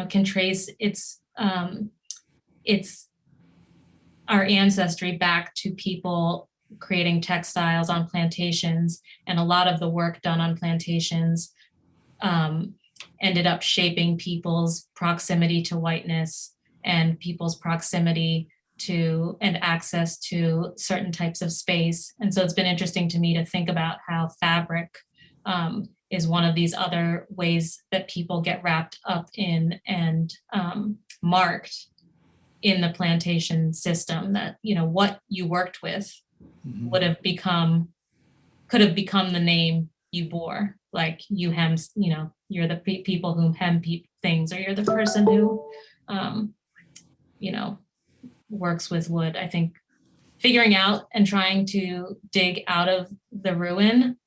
can trace its our ancestry back to people creating textiles on plantations. And a lot of the work done on plantations ended up shaping people's proximity to whiteness and people's proximity to and access to certain types of space. And so it's been interesting to me to think about how fabric is one of these other ways that people get wrapped up in and marked in the plantation system, that, what you worked with could have become the name you bore. Like you hem, you're the people who hem things, or you're the person who, works with wood. I think figuring out and trying to dig out of the ruin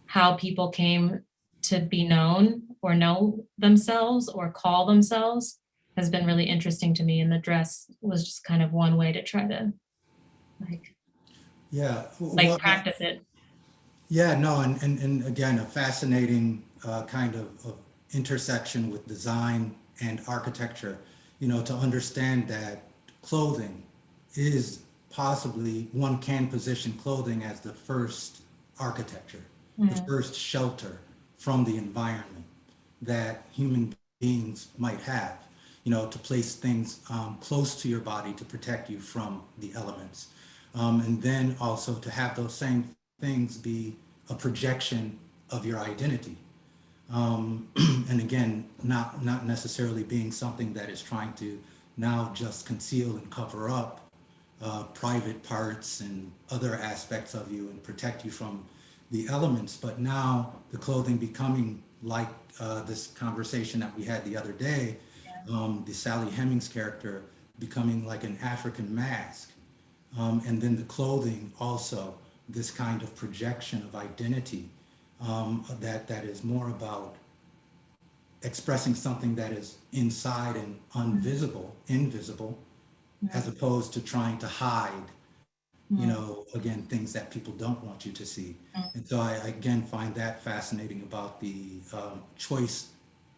how people came to be known or know themselves or call themselves has been really interesting to me. And the dress was just kind of one way to try to practice it. Yeah, no, and again, a fascinating kind of intersection with design and architecture, to understand that clothing is possibly, one can position clothing as the first architecture, the first shelter from the environment that human beings might have, to place things close to your body to protect you from the elements. And then also to have those same things be a projection of your identity. And again, not necessarily being something that is trying to now just conceal and cover up private parts and other aspects of you and protect you from the elements. But now the clothing becoming like this conversation that we had the other day, the Sally Hemmings character becoming like an African mask. And then the clothing also, this kind of projection of identity that is more about expressing something that is inside and invisible, as opposed to trying to hide, you know, again, things that people don't want you to see. And so I again find that fascinating about the choice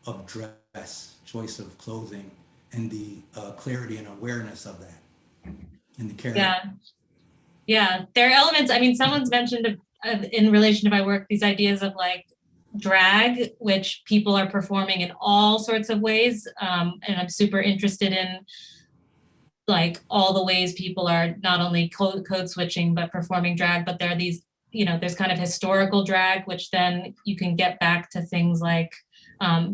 of dress, choice of clothing, and the clarity and awareness of that in the character. Yeah, there are elements. I mean, someone's mentioned in relation to my work, these ideas of like drag, which people are performing in all sorts of ways. And I'm super interested in like all the ways people are not only code switching, but performing drag, but there are these, you know, there's kind of historical drag, which then you can get back to things like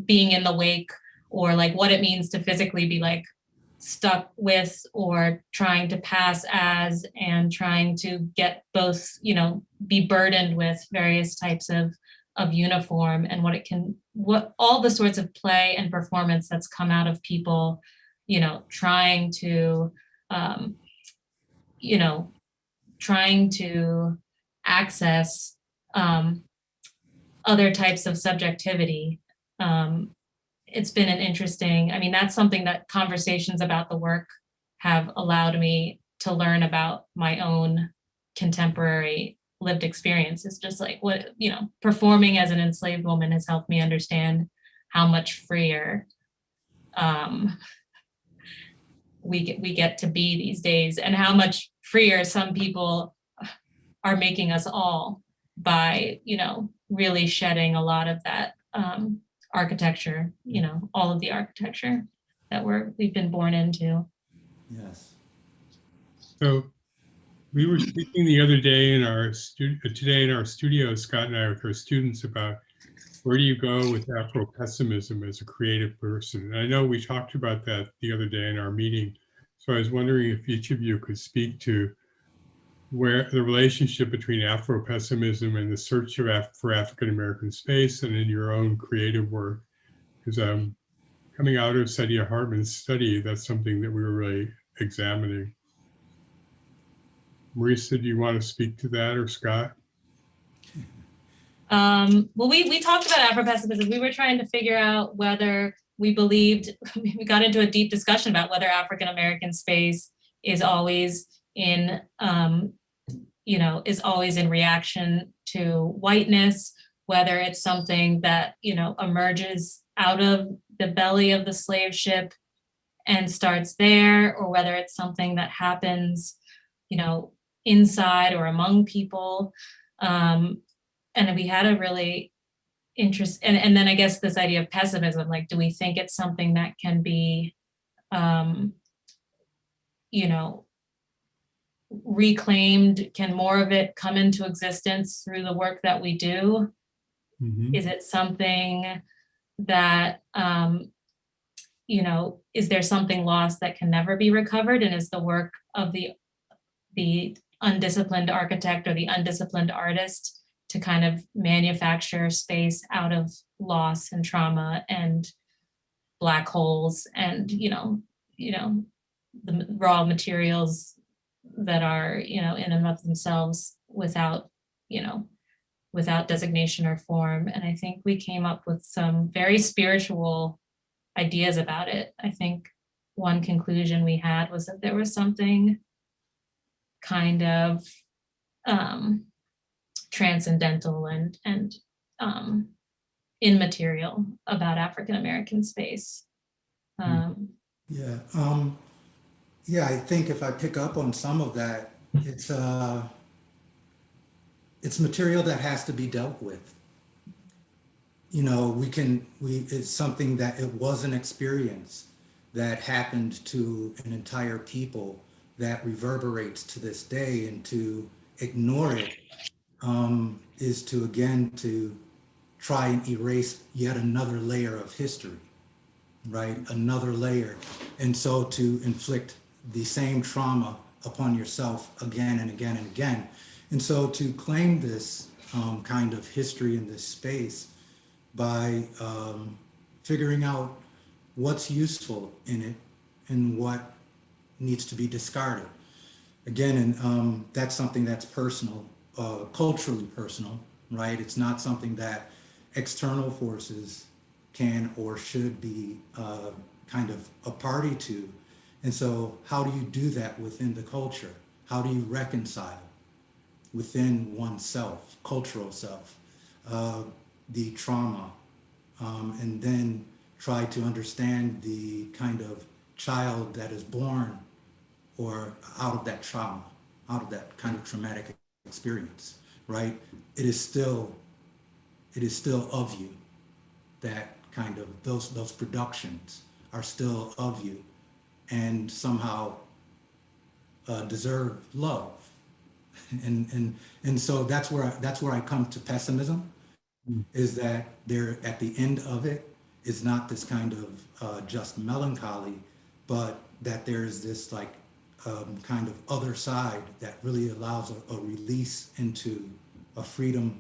being in the wake, or like what it means to physically be like stuck with or trying to pass as, and trying to get both, you know, be burdened with various types of uniform, and what all the sorts of play and performance that's come out of people, you know, trying to access other types of subjectivity. It's been an interesting, I mean, that's something that conversations about the work have allowed me to learn about my own contemporary lived experience. Is just like what, you know, performing as an enslaved woman has helped me understand how much freer we get to be these days, and how much freer some people are making us all by, you know, really shedding a lot of that architecture, you know, all of the architecture that we've been born into. Yes. So we were speaking the other day today in our studio, Scott and I, with our students, about where do you go with Afro-pessimism as a creative person? And I know we talked about that the other day in our meeting. So I was wondering if each of you could speak to where the relationship between Afro-pessimism and the search for African-American space, and in your own creative work. Because coming out of Saidiya Hartman's study, that's something that we were really examining. Marisa, do you want to speak to that, or Scott? Well, we talked about Afro-pessimism. We were trying to figure out whether we believed, we got into a deep discussion about whether African-American space is always in, you know, is always in reaction to whiteness, whether it's something that, you know, emerges out of the belly of the slave ship and starts there, or whether it's something that happens, you know, inside or among people. And we had a really and then I guess this idea of pessimism, like, do we think it's something that can be, you know, reclaimed? Can more of it come into existence through the work that we do? Mm-hmm. Is it something that, you know, is there something lost that can never be recovered? And is the work of the undisciplined architect or the undisciplined artist to kind of manufacture space out of loss and trauma and black holes and, you know, the raw materials that are, you know, in and of themselves without, you know, without designation or form. And I think we came up with some very spiritual ideas about it. I think one conclusion we had was that there was something kind of transcendental and immaterial about African-American space. Yeah, I think if I pick up on some of that, it's material that has to be dealt with. You know, it's something that it was an experience that happened to an entire people that reverberates to this day, and to ignore it is to try and erase yet another layer of history, right? Another layer. And so to inflict the same trauma upon yourself again and again and again. And so to claim this kind of history in this space by figuring out what's useful in it and what needs to be discarded. Again, and that's something that's personal, culturally personal, right? It's not something that external forces can or should be kind of a party to. And so how do you do that within the culture? How do you reconcile within oneself, cultural self, the trauma, and then try to understand the kind of child that is born or out of that trauma, out of that kind of traumatic experience, right? It is still of you. That kind of, those productions are still of you and somehow deserve love. And so that's where I come to pessimism, is that there at the end of it is not this kind of just melancholy, but that there is this like kind of other side that really allows a release into a freedom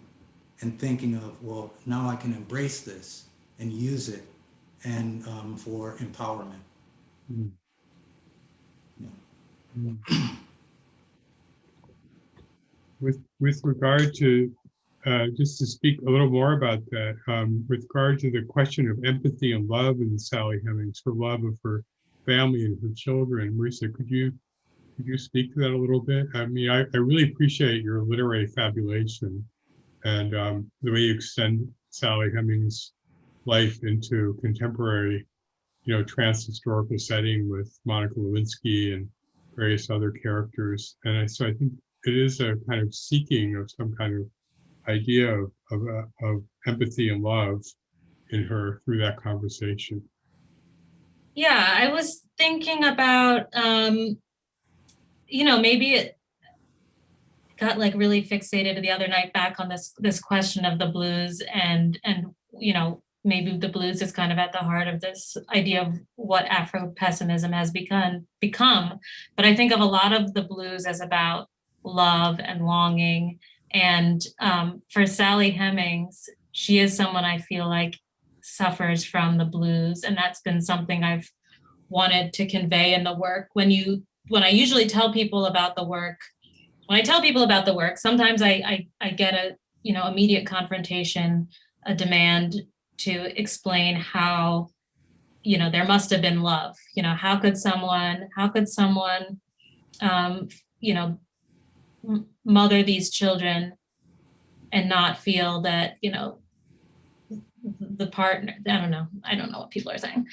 and thinking of, well, now I can embrace this and use it and for empowerment. Mm. Yeah. Mm. With regard to, just to speak a little more about that, with regard to the question of empathy and love in Sally Hemmings, her love of her family and her children, Marisa, could you speak to that a little bit? I mean, I really appreciate your literary fabulation and the way you extend Sally Hemmings' life into contemporary, trans-historical setting with Monica Lewinsky and various other characters. And so I think it is a kind of seeking of some kind of idea of empathy and love in her through that conversation. Yeah, I was thinking about, maybe it got like really fixated the other night back on this question of the blues and maybe the blues is kind of at the heart of this idea of what Afro-pessimism has become. But I think of a lot of the blues as about love and longing. And for Sally Hemmings, she is someone I feel like suffers from the blues. And that's been something I've wanted to convey in the work. When I usually tell people about the work, sometimes I get a immediate confrontation, a demand to explain how there must have been love. How could someone mother these children and not feel that the partner, I don't know what people are saying.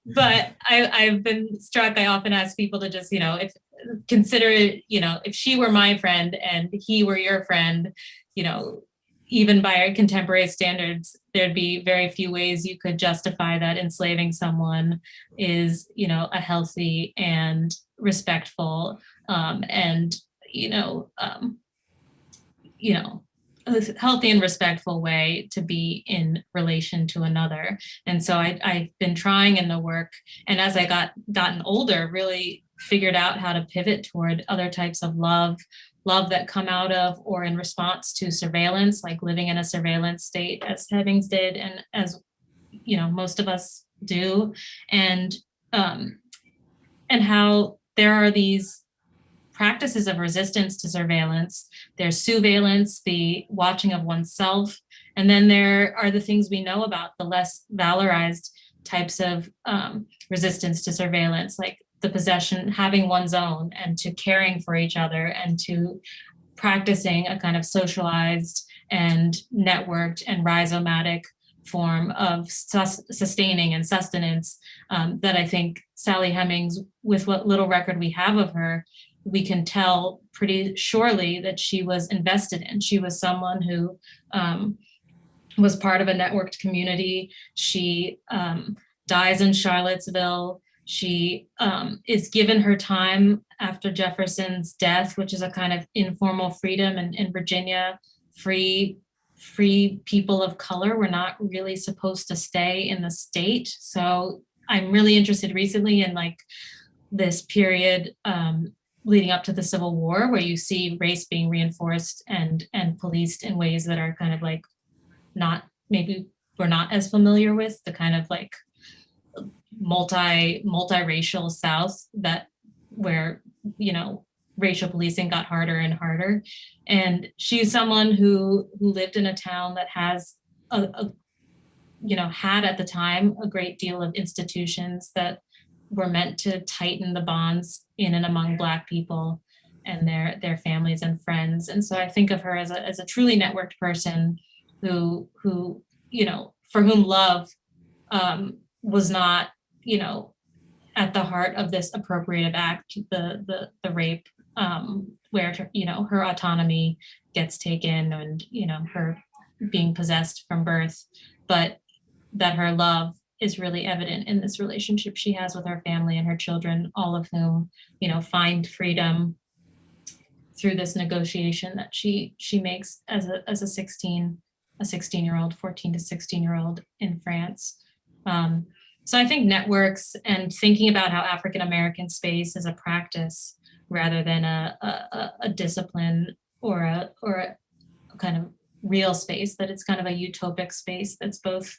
But I've been struck, I often ask people to just, if she were my friend and he were your friend, even by our contemporary standards, there'd be very few ways you could justify that enslaving someone is, a healthy and respectful a healthy and respectful way to be in relation to another. And so I've been trying in the work, and as I gotten older, really figured out how to pivot toward other types of love that come out of or in response to surveillance, like living in a surveillance state as Hemmings did, and as most of us do, and how there are these practices of resistance to surveillance. There's surveillance, the watching of oneself, and then there are the things we know about, the less valorized types of resistance to surveillance, like the possession, having one's own, and to caring for each other, and to practicing a kind of socialized and networked and rhizomatic form of sustaining and sustenance that I think Sally Hemmings, with what little record we have of her, we can tell pretty surely that she was invested in. She was someone who was part of a networked community. She dies in Charlottesville. She is given her time after Jefferson's death, which is a kind of informal freedom in Virginia. Free people of color were not really supposed to stay in the state. So I'm really interested recently in like this period leading up to the Civil War, where you see race being reinforced and policed in ways that are kind of like not, maybe we're not as familiar with, the kind of like multiracial South that where, you know, racial policing got harder and harder. And she's someone who lived in a town that has had at the time a great deal of institutions that were meant to tighten the bonds in and among Black people and their families and friends. And so I think of her as a truly networked person who for whom love was not, at the heart of this appropriative act, the rape, where her autonomy gets taken and her being possessed from birth, but that her love is really evident in this relationship she has with her family and her children, all of whom find freedom through this negotiation that she makes as a 16-year-old, 14 to 16-year-old in France. So I think networks and thinking about how African American space is a practice rather than a discipline or a kind of real space, that it's kind of a utopic space that's both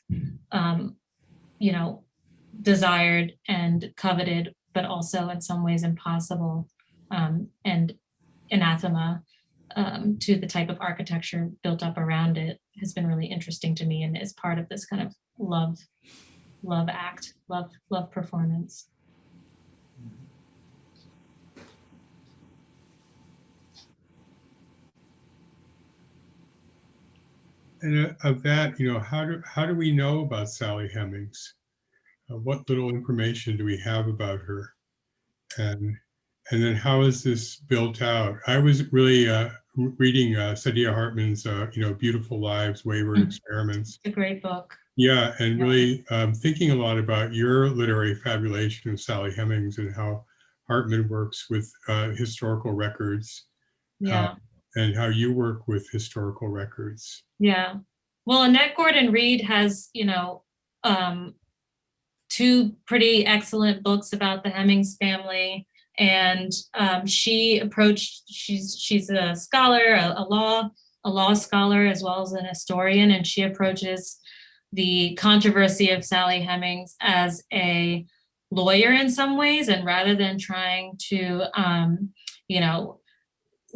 desired and coveted, but also in some ways impossible, and anathema to the type of architecture built up around it, has been really interesting to me and is part of this kind of love act, love performance. And of that, how do we know about Sally Hemmings? What little information do we have about her? And then how is this built out? I was really reading Saidiya Hartman's, Beautiful Lives, Wayward Experiments. It's a great book. Yeah, and really thinking a lot about your literary fabulation of Sally Hemmings and how Hartman works with historical records. Yeah. And how you work with historical records. Yeah. Well, Annette Gordon-Reed has, two pretty excellent books about the Hemmings family. And she's a scholar, a law scholar, as well as an historian. And she approaches the controversy of Sally Hemmings as a lawyer in some ways. And rather than trying to,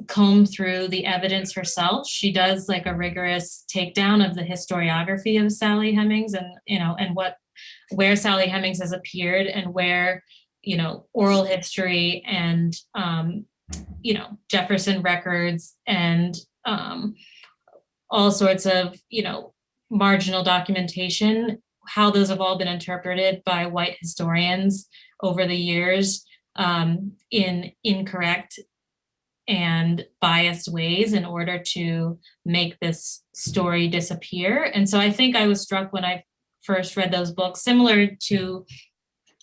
comb through the evidence herself, she does like a rigorous takedown of the historiography of Sally Hemmings and where Sally Hemmings has appeared and where oral history and Jefferson records and all sorts of marginal documentation, how those have all been interpreted by white historians over the years in incorrect and biased ways in order to make this story disappear. And so I think I was struck when I first read those books, similar to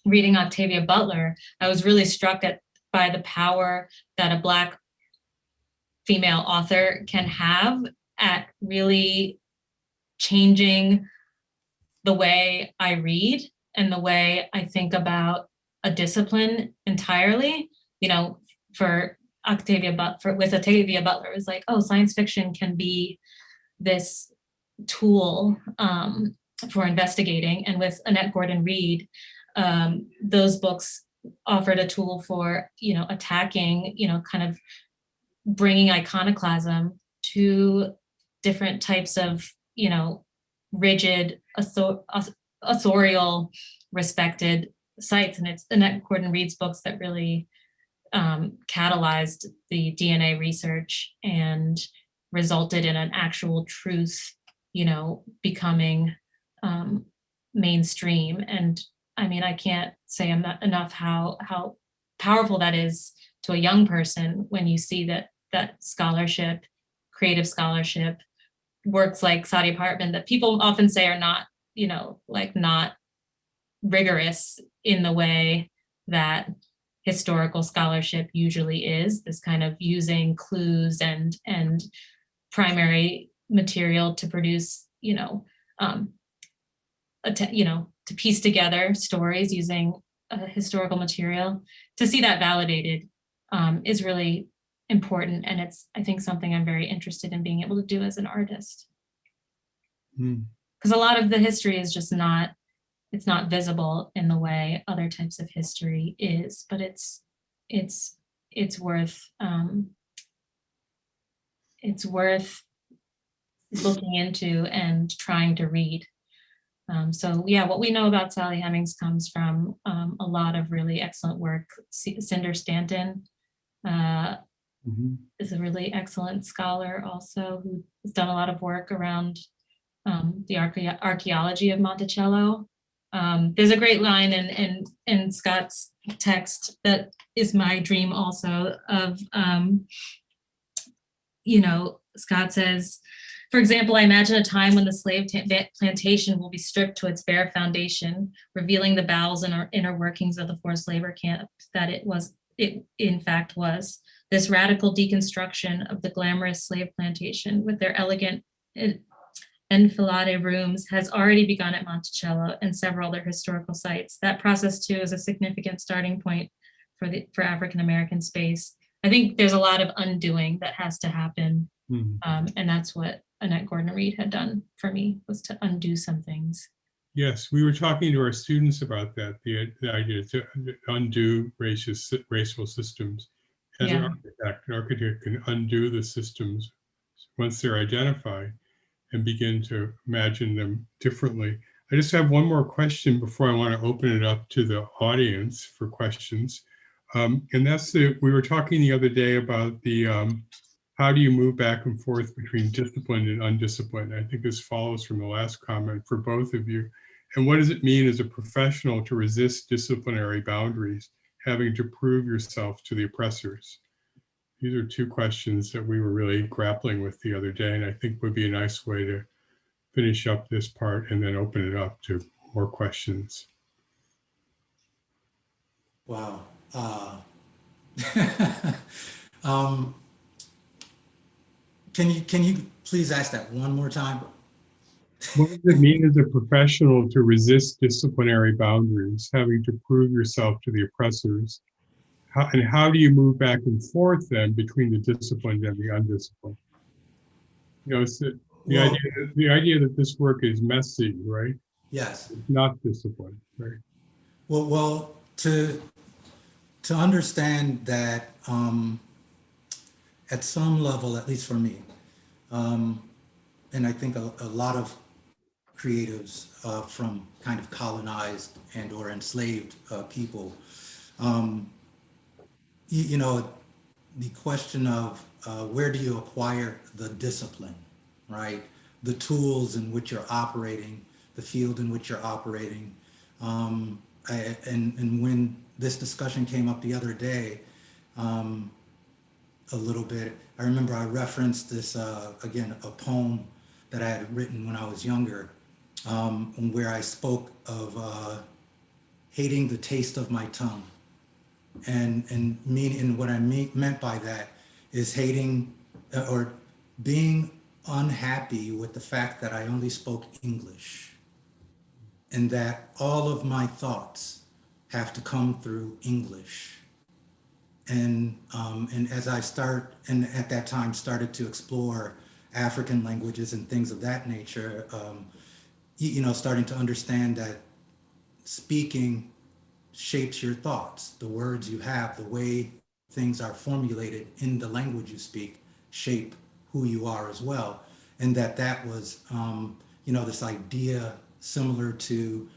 reading Octavia Butler. I was really struck by the power that a Black female author can have at really changing the way I read and the way I think about a discipline entirely. With Octavia Butler, it's like, oh, science fiction can be this tool for investigating. And with Annette Gordon-Reed, those books offered a tool for, attacking, kind of bringing iconoclasm to different types of, rigid, authorial, respected sites. And it's Annette Gordon-Reed's books that really catalyzed the DNA research and resulted in an actual truth, becoming mainstream. And I mean, I can't say enough how powerful that is to a young person when you see that scholarship, creative scholarship, works like Saidiya Hartman that people often say are not, not rigorous in the way that historical scholarship usually is, this kind of using clues and primary material to produce, to piece together stories using historical material, to see that validated is really important. And it's, I think, something I'm very interested in being able to do as an artist. Because a lot of the history is just not, it's not visible in the way other types of history is, but it's worth looking into and trying to read. So yeah, what we know about Sally Hemmings comes from a lot of really excellent work. Cinder Stanton is a really excellent scholar also, who has done a lot of work around the archaeology of Monticello. There's a great line in Scott's text that is my dream also of, Scott says, for example, I imagine a time when the slave plantation will be stripped to its bare foundation, revealing the bowels and inner workings of the forced labor camp that it in fact was. This radical deconstruction of the glamorous slave plantation with their elegant enfilade rooms has already begun at Monticello and several other historical sites. That process too is a significant starting point for African-American space. I think there's a lot of undoing that has to happen. And that's what Annette Gordon-Reed had done for me, was to undo some things. Yes, we were talking to our students about that, the idea to undo racial systems. As an architect can undo the systems once they're identified and begin to imagine them differently. I just have one more question before I want to open it up to the audience for questions. And that's we were talking the other day about the how do you move back and forth between disciplined and undisciplined? I think this follows from the last comment for both of you. And what does it mean as a professional to resist disciplinary boundaries, having to prove yourself to the oppressors? These are two questions that we were really grappling with the other day, and I think would be a nice way to finish up this part and then open it up to more questions. Wow. Can you please ask that one more time? What does it mean as a professional to resist disciplinary boundaries, having to prove yourself to the oppressors? How do you move back and forth then between the disciplined and the undisciplined? It's the idea that this work is messy, right? Yes. It's not disciplined, right? Well, to understand that at some level, at least for me, and I think a lot of creatives from kind of colonized and or enslaved people, the question of where do you acquire the discipline, right? The tools in which you're operating, the field in which you're operating. And when this discussion came up the other day, a little bit, I remember I referenced this, again, a poem that I had written when I was younger, where I spoke of hating the taste of my tongue. And what I meant by that is hating or being unhappy with the fact that I only spoke English and that all of my thoughts have to come through English. And as I at that time started to explore African languages and things of that nature, starting to understand that speaking shapes your thoughts. The words you have, the way things are formulated in the language you speak shape who you are as well. And that was, this idea similar to,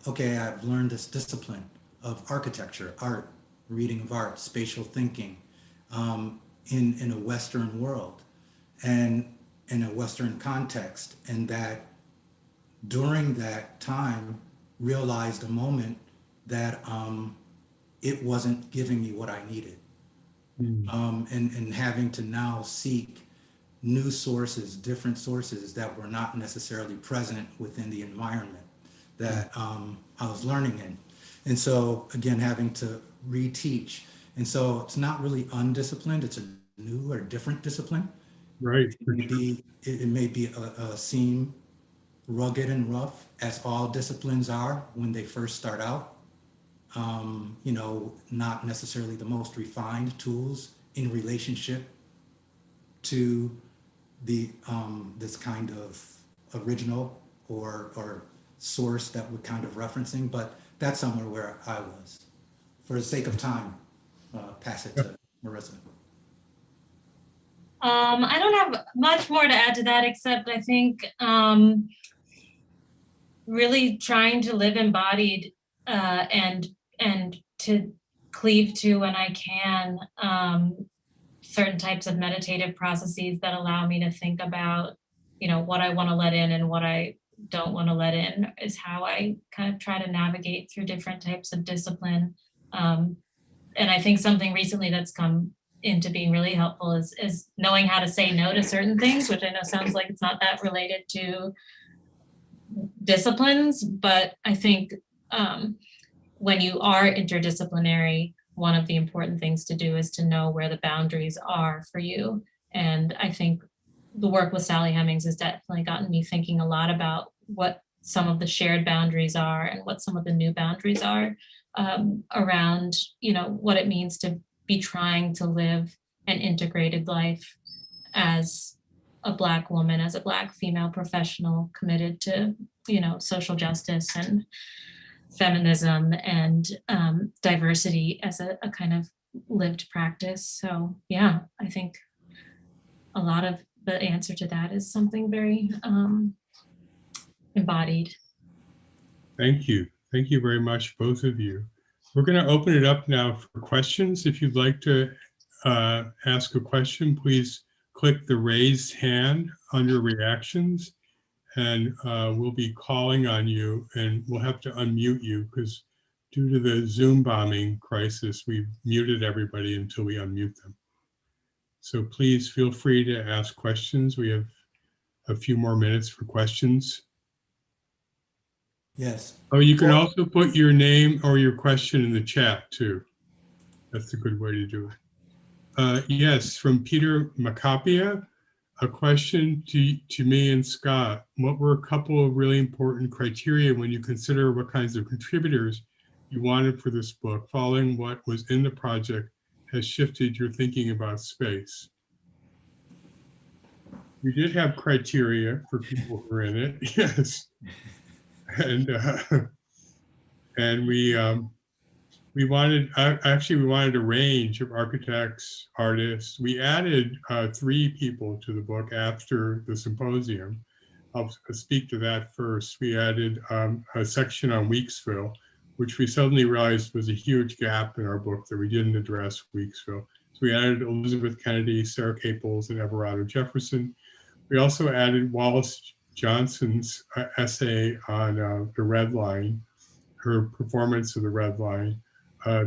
okay, I've learned this discipline of architecture, art, reading of art, spatial thinking in a Western world and in a Western context. And that during that time realized a moment that it wasn't giving me what I needed. And having to now seek new sources, different sources that were not necessarily present within the environment that I was learning in. And so again, having to reteach. And so it's not really undisciplined, it's a new or different discipline. Right. It may be seem rugged and rough, as all disciplines are when they first start out. you know, not necessarily the most refined tools in relationship to the this kind of original or source that we're kind of referencing, but that's somewhere where I was. For the sake of time, pass it to Marisa. I don't have much more to add to that, except I think really trying to live embodied and to cleave to, when I can, certain types of meditative processes that allow me to think about, you know, what I want to let in and what I don't want to let in, is how I kind of try to navigate through different types of discipline. And I think something recently that's come into being really helpful is knowing how to say no to certain things, which I know sounds like it's not that related to disciplines, but I think when you are interdisciplinary, one of the important things to do is to know where the boundaries are for you. And I think the work with Sally Hemmings has definitely gotten me thinking a lot about what some of the shared boundaries are and what some of the new boundaries are around, you know, what it means to be trying to live an integrated life as a Black woman, as a Black female professional committed to, you know, social justice and feminism and diversity as a kind of lived practice. So yeah, I think a lot of the answer to that is something very embodied. Thank you. Thank you very much, both of you. We're going to open it up now for questions. If you'd like to ask a question, please click the raised hand under reactions, and we'll be calling on you, and we'll have to unmute you because due to the Zoom bombing crisis, we've muted everybody until we unmute them. So please feel free to ask questions. We have a few more minutes for questions. Yes. Oh, you can also put your name or your question in the chat too. That's a good way to do it. Yes, from Peter Macapia, a question to me and Scott. What were a couple of really important criteria when you consider what kinds of contributors you wanted for this book? Following what was in the project has shifted your thinking about space. We did have criteria for people who were in it, yes. And we wanted, actually we wanted a range of architects, artists. We added 3 people to the book after the symposium. I'll speak to that first. We added a section on Weeksville, which we suddenly realized was a huge gap in our book that we didn't address Weeksville. So we added Elizabeth Kennedy, Sarah Caples, and Everardo Jefferson. We also added Wallace Johnson's essay on the Red Line, her performance of the Red Line,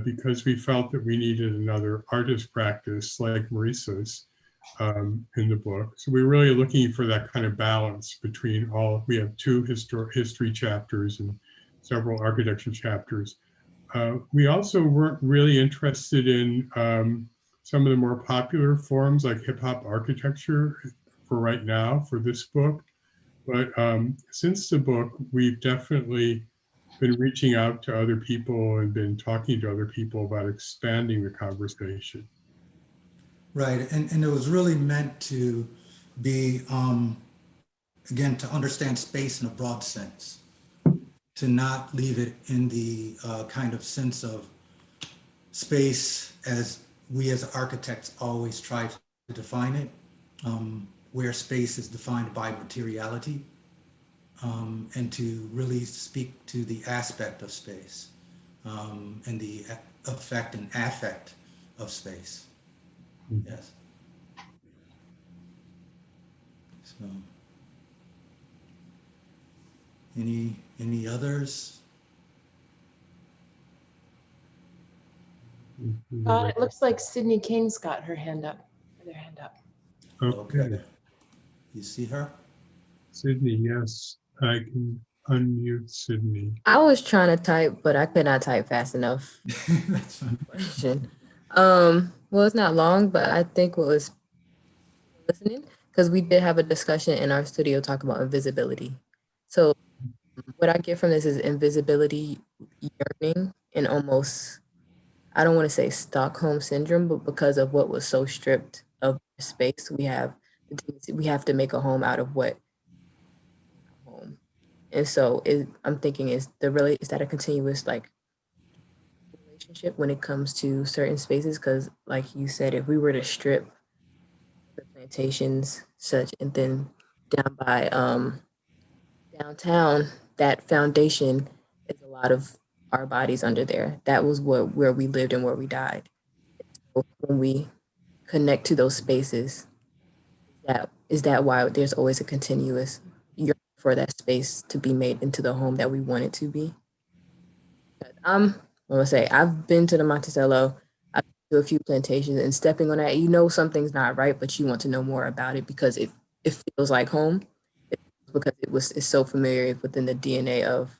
because we felt that we needed another artist practice like Marisa's in the book. So we were really looking for that kind of balance between all. We have 2 history chapters and several architecture chapters. We also weren't really interested in some of the more popular forms like hip hop architecture for right now for this book. But since the book, we've definitely been reaching out to other people and been talking to other people about expanding the conversation. Right, and it was really meant to be, again, to understand space in a broad sense, to not leave it in the kind of sense of space as we as architects always try to define it, where space is defined by materiality, and to really speak to the aspect of space and the effect and affect of space. Yes. So, any others? It looks like Sydney King's got her hand up. Their hand up. Okay. You see her? Sydney, yes, I can unmute Sydney. I was trying to type, but I could not type fast enough. That's fine. Question. Well, it's not long, but I think what was listening, because we did have a discussion in our studio talk about invisibility. So what I get from this is invisibility, yearning, and almost, I don't want to say Stockholm syndrome, but because of what was so stripped of space, we have to make a home out of what home. And so I'm thinking, is that a continuous like relationship when it comes to certain spaces? Because like you said, if we were to strip the plantations such, and then down by downtown, that foundation is a lot of our bodies under there. That was where we lived and where we died. So when we connect to those spaces, is that why there's always a continuous yearning for that space to be made into the home that we want it to be? I'm gonna say I've been to the Monticello, I've been to a few plantations, and stepping on that, something's not right, but you want to know more about it because it feels like home. Because it's so familiar within the DNA of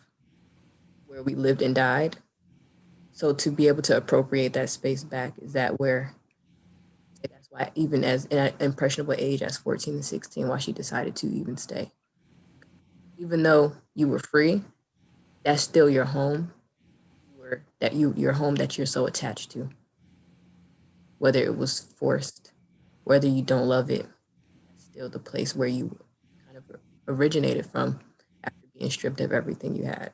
where we lived and died. So to be able to appropriate that space back, is that where that's why even as an impressionable age as 14 and 16, why she decided to even stay. Even though you were free, that's still your home, your home that you're so attached to. Whether it was forced, whether you don't love it, that's still the place where you kind of originated from after being stripped of everything you had.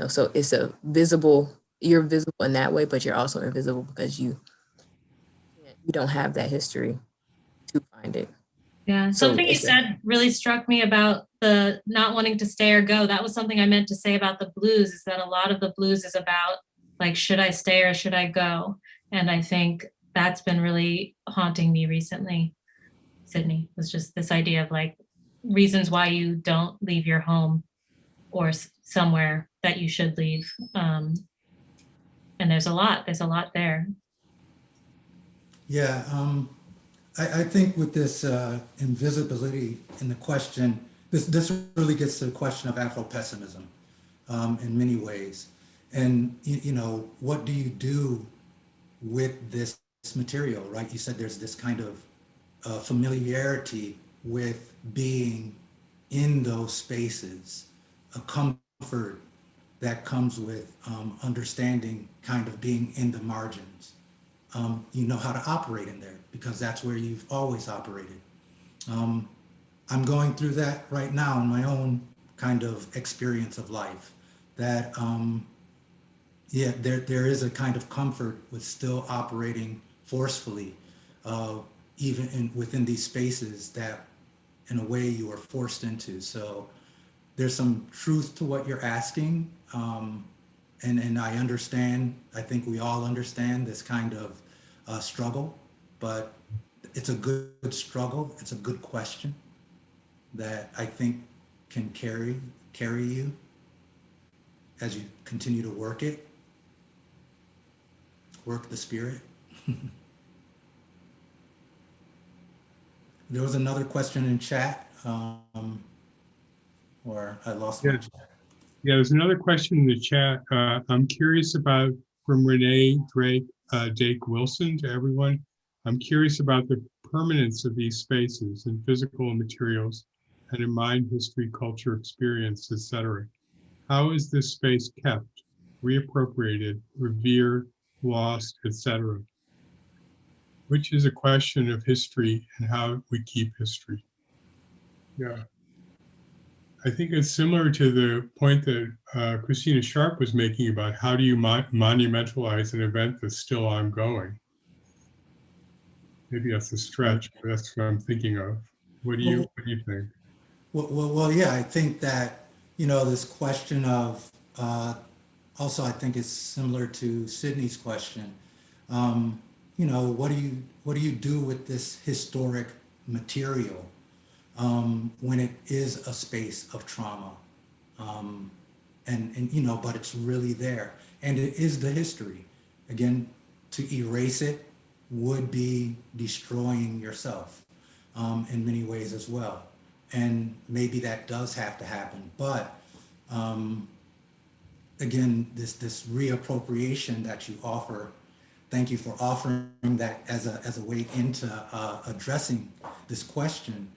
So you're visible in that way, but you're also invisible because you don't have that history to find it. Yeah, So something you said really struck me about the not wanting to stay or go. That was something I meant to say about the blues, is that a lot of the blues is about like, should I stay or should I go? And I think that's been really haunting me recently, Sydney, was just this idea of like reasons why you don't leave your home or somewhere that you should leave. And there's a lot there. Yeah, I think with this invisibility in the question, this really gets to the question of Afro-pessimism in many ways. And, what do you do with this material, right? You said there's this kind of familiarity with being in those spaces, a comfort that comes with understanding kind of being in the margins. You know how to operate in there because that's where you've always operated. I'm going through that right now in my own kind of experience of life that, there is a kind of comfort with still operating forcefully, even within these spaces that in a way you are forced into. So there's some truth to what you're asking. And I understand, I think we all understand this kind of struggle, but it's a good struggle. It's a good question that I think can carry you as you continue to work the spirit. There was another question in chat, or I lost my chat. Yeah, there's another question in the chat. I'm curious about, from Renee Dake Wilson to everyone. I'm curious about the permanence of these spaces in physical materials and in mind, history, culture, experience, etc. How is this space kept, reappropriated, revered, lost, etc.? Which is a question of history and how we keep history. Yeah. I think it's similar to the point that Christina Sharp was making about how do you monumentalize an event that's still ongoing. Maybe that's a stretch, but that's what I'm thinking of. What do you think? Well, yeah, I think that, this question of, also I think it's similar to Sydney's question. What do you do with this historic material when it is a space of trauma? But it's really there. And it is the history. Again, to erase it would be destroying yourself in many ways as well. And maybe that does have to happen. But again, this reappropriation that you offer, thank you for offering that as a way into addressing this question.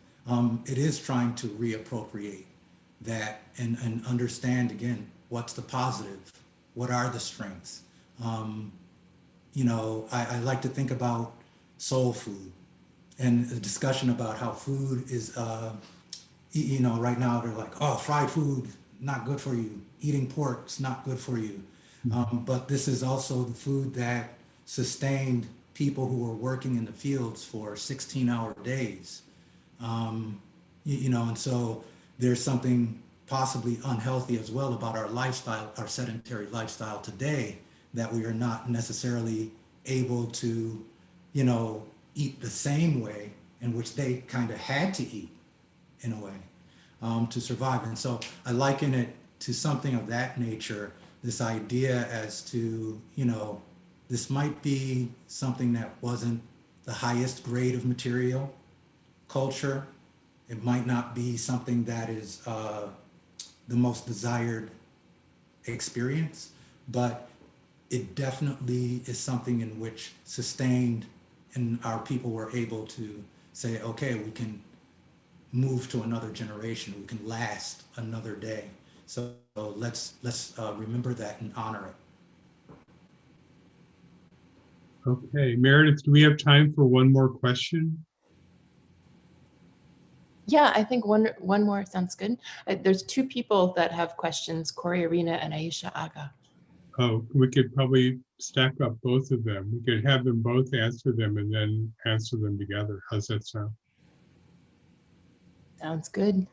It is trying to reappropriate that, and understand again, what's the positive? What are the strengths? You know, I like to think about soul food and a discussion about how food is, you know, right now they're like, oh, fried food, not good for you. Eating pork's not good for you. But this is also the food that sustained people who were working in the fields for 16-hour days. You know, and so there's something possibly unhealthy as well about our lifestyle, our sedentary lifestyle today, that we are not necessarily able to, you know, eat the same way in which they kind of had to eat in a way to survive. And so I liken it to something of that nature, this idea as to, you know, this might be something that wasn't the highest grade of material culture. It might not be something that is the most desired experience, but it definitely is something in which sustained, and our people were able to say, okay, we can move to another generation, we can last another day. So let's remember that and honor it. Okay, Meredith, do we have time for one more question? Yeah, I think one more sounds good. There's two people that have questions, Corey Arena and Aisha Aga. Oh, we could probably stack up both of them. We could have them both answer them and then answer them together. How's that sound? Sounds good.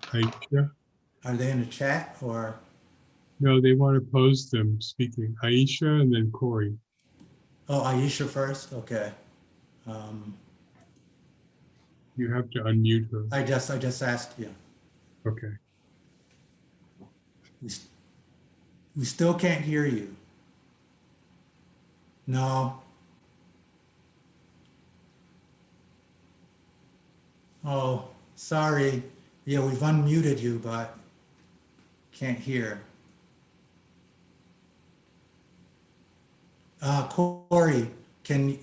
Aisha? Are they in the chat or? No, they want to pose them speaking. Aisha and then Corey. Oh, Aisha first, okay. You have to unmute her. I just asked you. Okay. We still can't hear you. No. Oh, sorry. Yeah, we've unmuted you, but can't hear. Corey, can,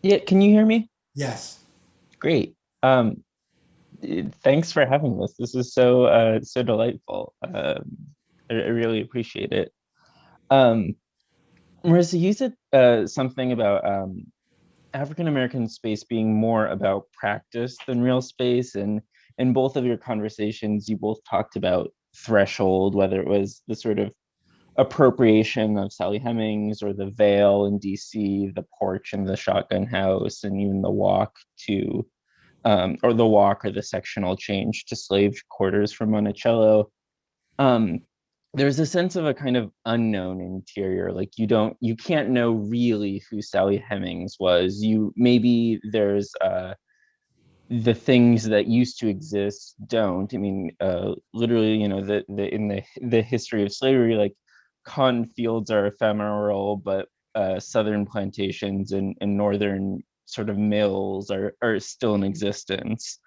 Yeah, can you hear me? yes. Great. Thanks for having this. This is so so delightful. I really appreciate it. Marisa, you said something about African American space being more about practice than real space, and in both of your conversations, you both talked about threshold, whether it was the sort of appropriation of Sally Hemmings or the veil in DC, the porch in the shotgun house, and even the walk to or the walk or the sectional change to slave quarters from Monticello. There's a sense of a kind of unknown interior, like you can't know really who Sally Hemmings was. Maybe there's the things that used to exist don't. I mean, literally, you know, in the history of slavery, like cotton fields are ephemeral, but southern plantations and northern sort of mills are still in existence.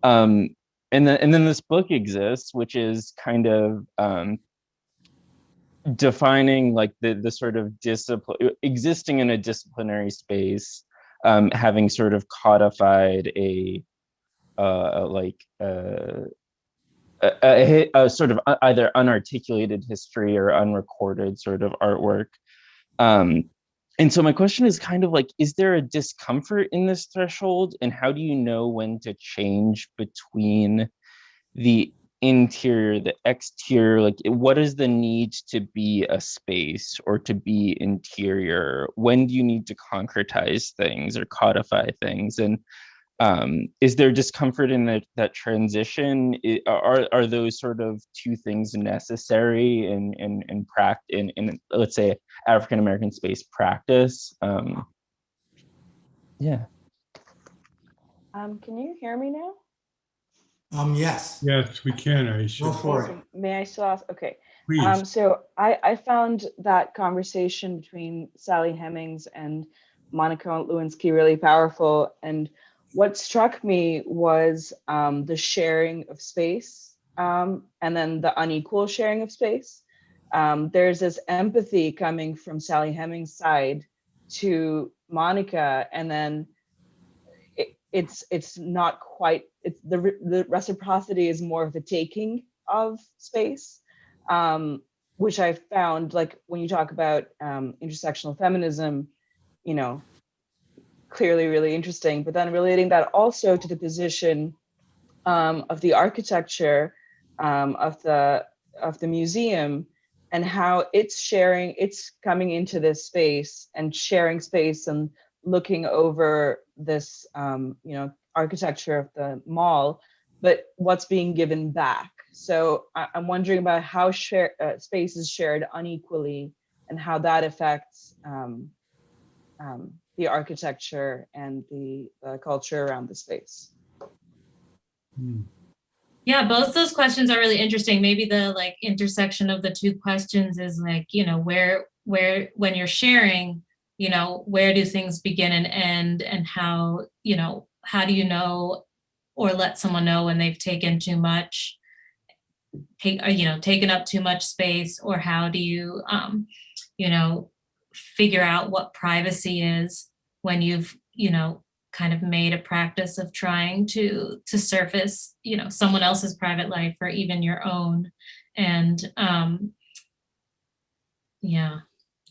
And then this book exists, which is kind of defining like the sort of discipline existing in a disciplinary space, having sort of codified a sort of either unarticulated history or unrecorded sort of artwork. And so my question is kind of like, is there a discomfort in this threshold? And how do you know when to change between the interior, the exterior? Like, what is the need to be a space or to be interior? When do you need to concretize things or codify things? And is there discomfort in that transition? Are those sort of two things necessary in practice, in let's say African American space practice? Yeah. Can you hear me now? Yes. Yes, we can, Go Aisha. for it. Awesome. May I still ask? Okay. Please. So I found that conversation between Sally Hemmings and Monica Lewinsky really powerful. And what struck me was the sharing of space, and then the unequal sharing of space. There's this empathy coming from Sally Hemmings' side to Monica, and then it's not quite it's the reciprocity is more of the taking of space, which I found, like when you talk about intersectional feminism, you know, clearly really interesting, but then relating that also to the position of the architecture of the museum, and how it's coming into this space and sharing space and looking over this architecture of the mall, but what's being given back. So I'm wondering about how space is shared unequally and how that affects the architecture and the culture around the space. Yeah, both those questions are really interesting. Maybe the like intersection of the two questions is like, where when you're sharing, where do things begin and end, and how do you know or let someone know when they've taken too much, taken up too much space, or how do you figure out what privacy is when you've kind of made a practice of trying to surface someone else's private life or even your own. And yeah,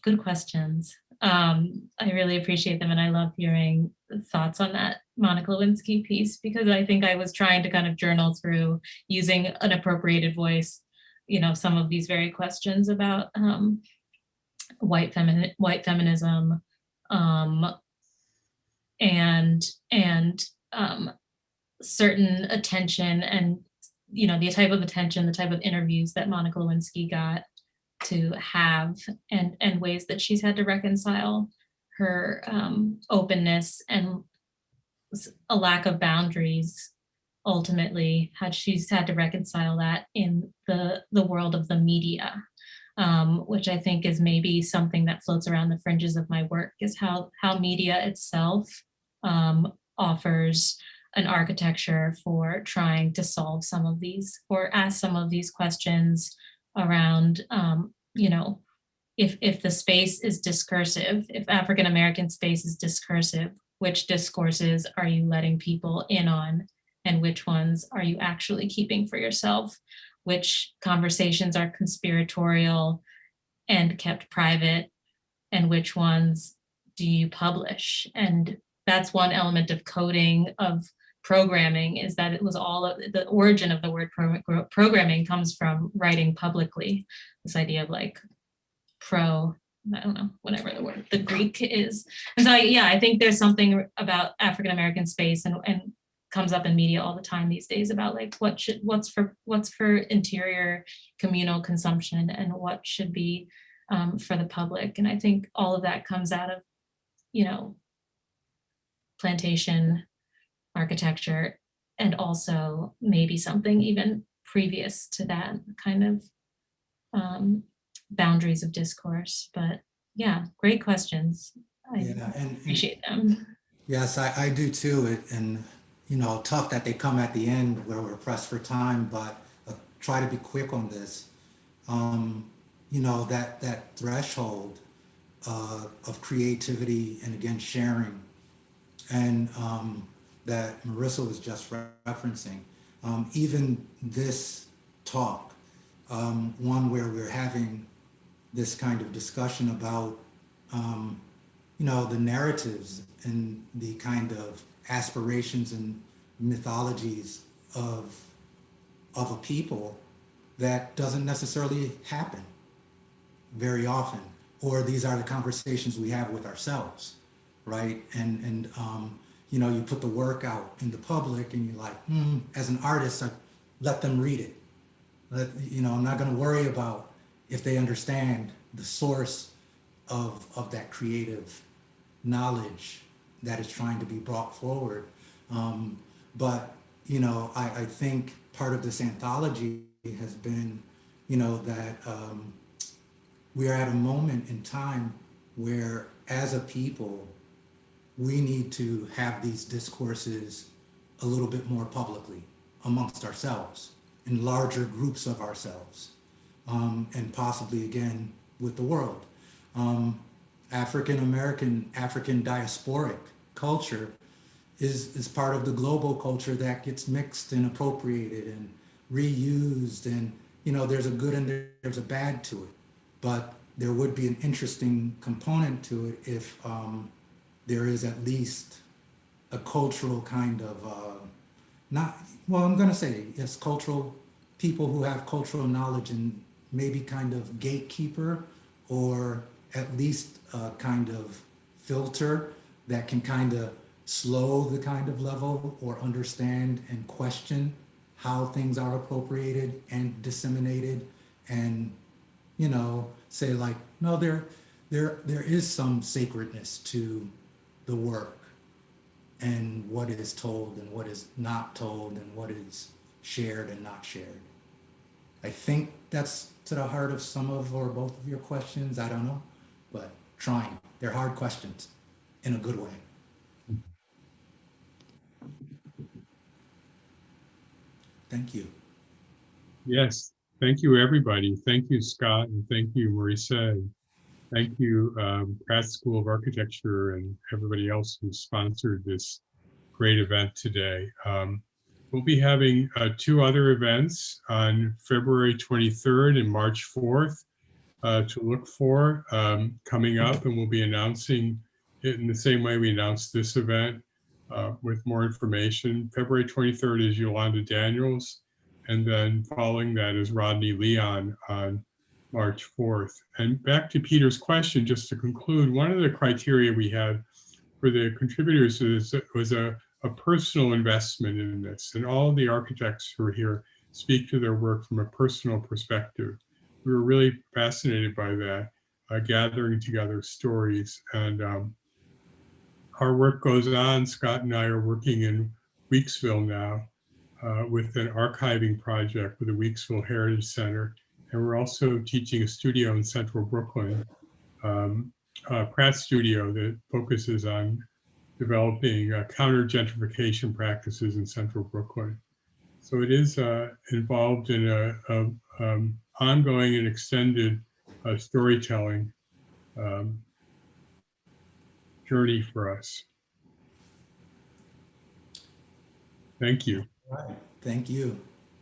good questions. I really appreciate them, and I love hearing thoughts on that Monica Lewinsky piece, because I think I was trying to kind of journal through, using an appropriated voice, some of these very questions about white feminism, and certain attention, and the type of attention, the type of interviews that Monica Lewinsky got to have, and ways that she's had to reconcile her openness and a lack of boundaries, ultimately, how she's had to reconcile that in the world of the media, which I think is maybe something that floats around the fringes of my work, is how media itself offers an architecture for trying to solve some of these, or ask some of these questions around, if the space is discursive, if African American space is discursive, which discourses are you letting people in on, and which ones are you actually keeping for yourself? Which conversations are conspiratorial and kept private, and which ones do you publish? And that's one element of coding, of programming, is that it was all of the origin of the word programming comes from writing publicly. This idea of like I don't know, whatever the Greek is. And so I think there's something about African American space and comes up in media all the time these days about like what's for interior communal consumption and what should be for the public. And I think all of that comes out of plantation architecture, and also maybe something even previous to that, kind of boundaries of discourse. But yeah, great questions. I appreciate them. Yes, I do too. And tough that they come at the end where we're pressed for time, but I'll try to be quick on this. That threshold of creativity and again sharing, and that Marisa was just referencing. Even this talk, one where we're having this kind of discussion about, the narratives and the kind of aspirations and mythologies of a people, that doesn't necessarily happen very often, or these are the conversations we have with ourselves, right? And you put the work out in the public, and you're like, as an artist, I let them read it. I'm not going to worry about if they understand the source of that creative knowledge that is trying to be brought forward. But I think part of this anthology has been, that we are at a moment in time where, as a people, we need to have these discourses a little bit more publicly amongst ourselves, in larger groups of ourselves, and possibly again with the world. African American, African diasporic culture is part of the global culture that gets mixed and appropriated and reused, and there's a good and there's a bad to it. But there would be an interesting component to it if there is at least a cultural kind of not, well, I'm going to say yes, cultural people who have cultural knowledge and maybe kind of gatekeeper, or at least a kind of filter that can kind of slow the kind of level or understand and question how things are appropriated and disseminated, and say like, no, there is some sacredness to the work and what is told and what is not told and what is shared and not shared. I think that's to the heart of some of or both of your questions. I don't know, but trying. They're hard questions in a good way. Thank you. Yes, thank you, everybody. Thank you, Scott, and thank you, Marisa. And thank you, Pratt School of Architecture, and everybody else who sponsored this great event today. We'll be having 2 other events on February 23rd and March 4th to look for coming up, and we'll be announcing it in the same way we announced this event with more information. February 23rd is Yolanda Daniels, and then following that is Rodney Leon on March 4th. And back to Peter's question, just to conclude, one of the criteria we had for the contributors was a personal investment in this. And all of the architects who are here speak to their work from a personal perspective. We were really fascinated by that, gathering together stories. And our work goes on. Scott and I are working in Weeksville now with an archiving project with the Weeksville Heritage Center. And we're also teaching a studio in Central Brooklyn, Pratt Studio, that focuses on developing counter-gentrification practices in Central Brooklyn. So it is involved in a ongoing and extended storytelling journey for us. Thank you. All right. Thank you.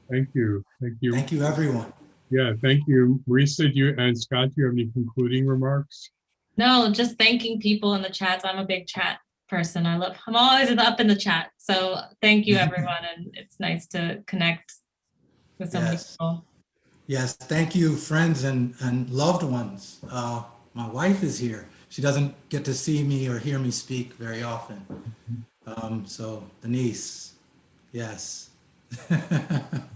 Thank you. Thank you. Thank you, everyone. Yeah, thank you. Marisa, and Scott, do you have any concluding remarks? No, just thanking people in the chats. I'm a big chat person. I'm always up in the chat. So thank you, everyone. And it's nice to connect with so many people. Yes, thank you, friends and loved ones. My wife is here. She doesn't get to see me or hear me speak very often. So Denise, yes. That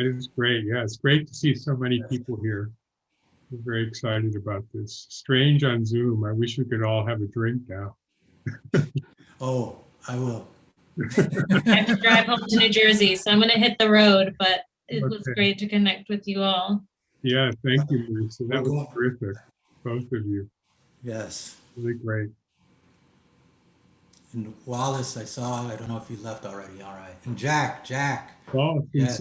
is great. Yeah, it's great to see so many people here. We're very excited about this. Strange on Zoom. I wish we could all have a drink now. Oh, I will. I have to drive home to New Jersey, so I'm going to hit the road, but it was great to connect with you all. Yeah, thank you, Marisa. That was terrific, both of you. Yes. Really great. And Wallace, I don't know if you left already. All right. And Jack. Well, yes.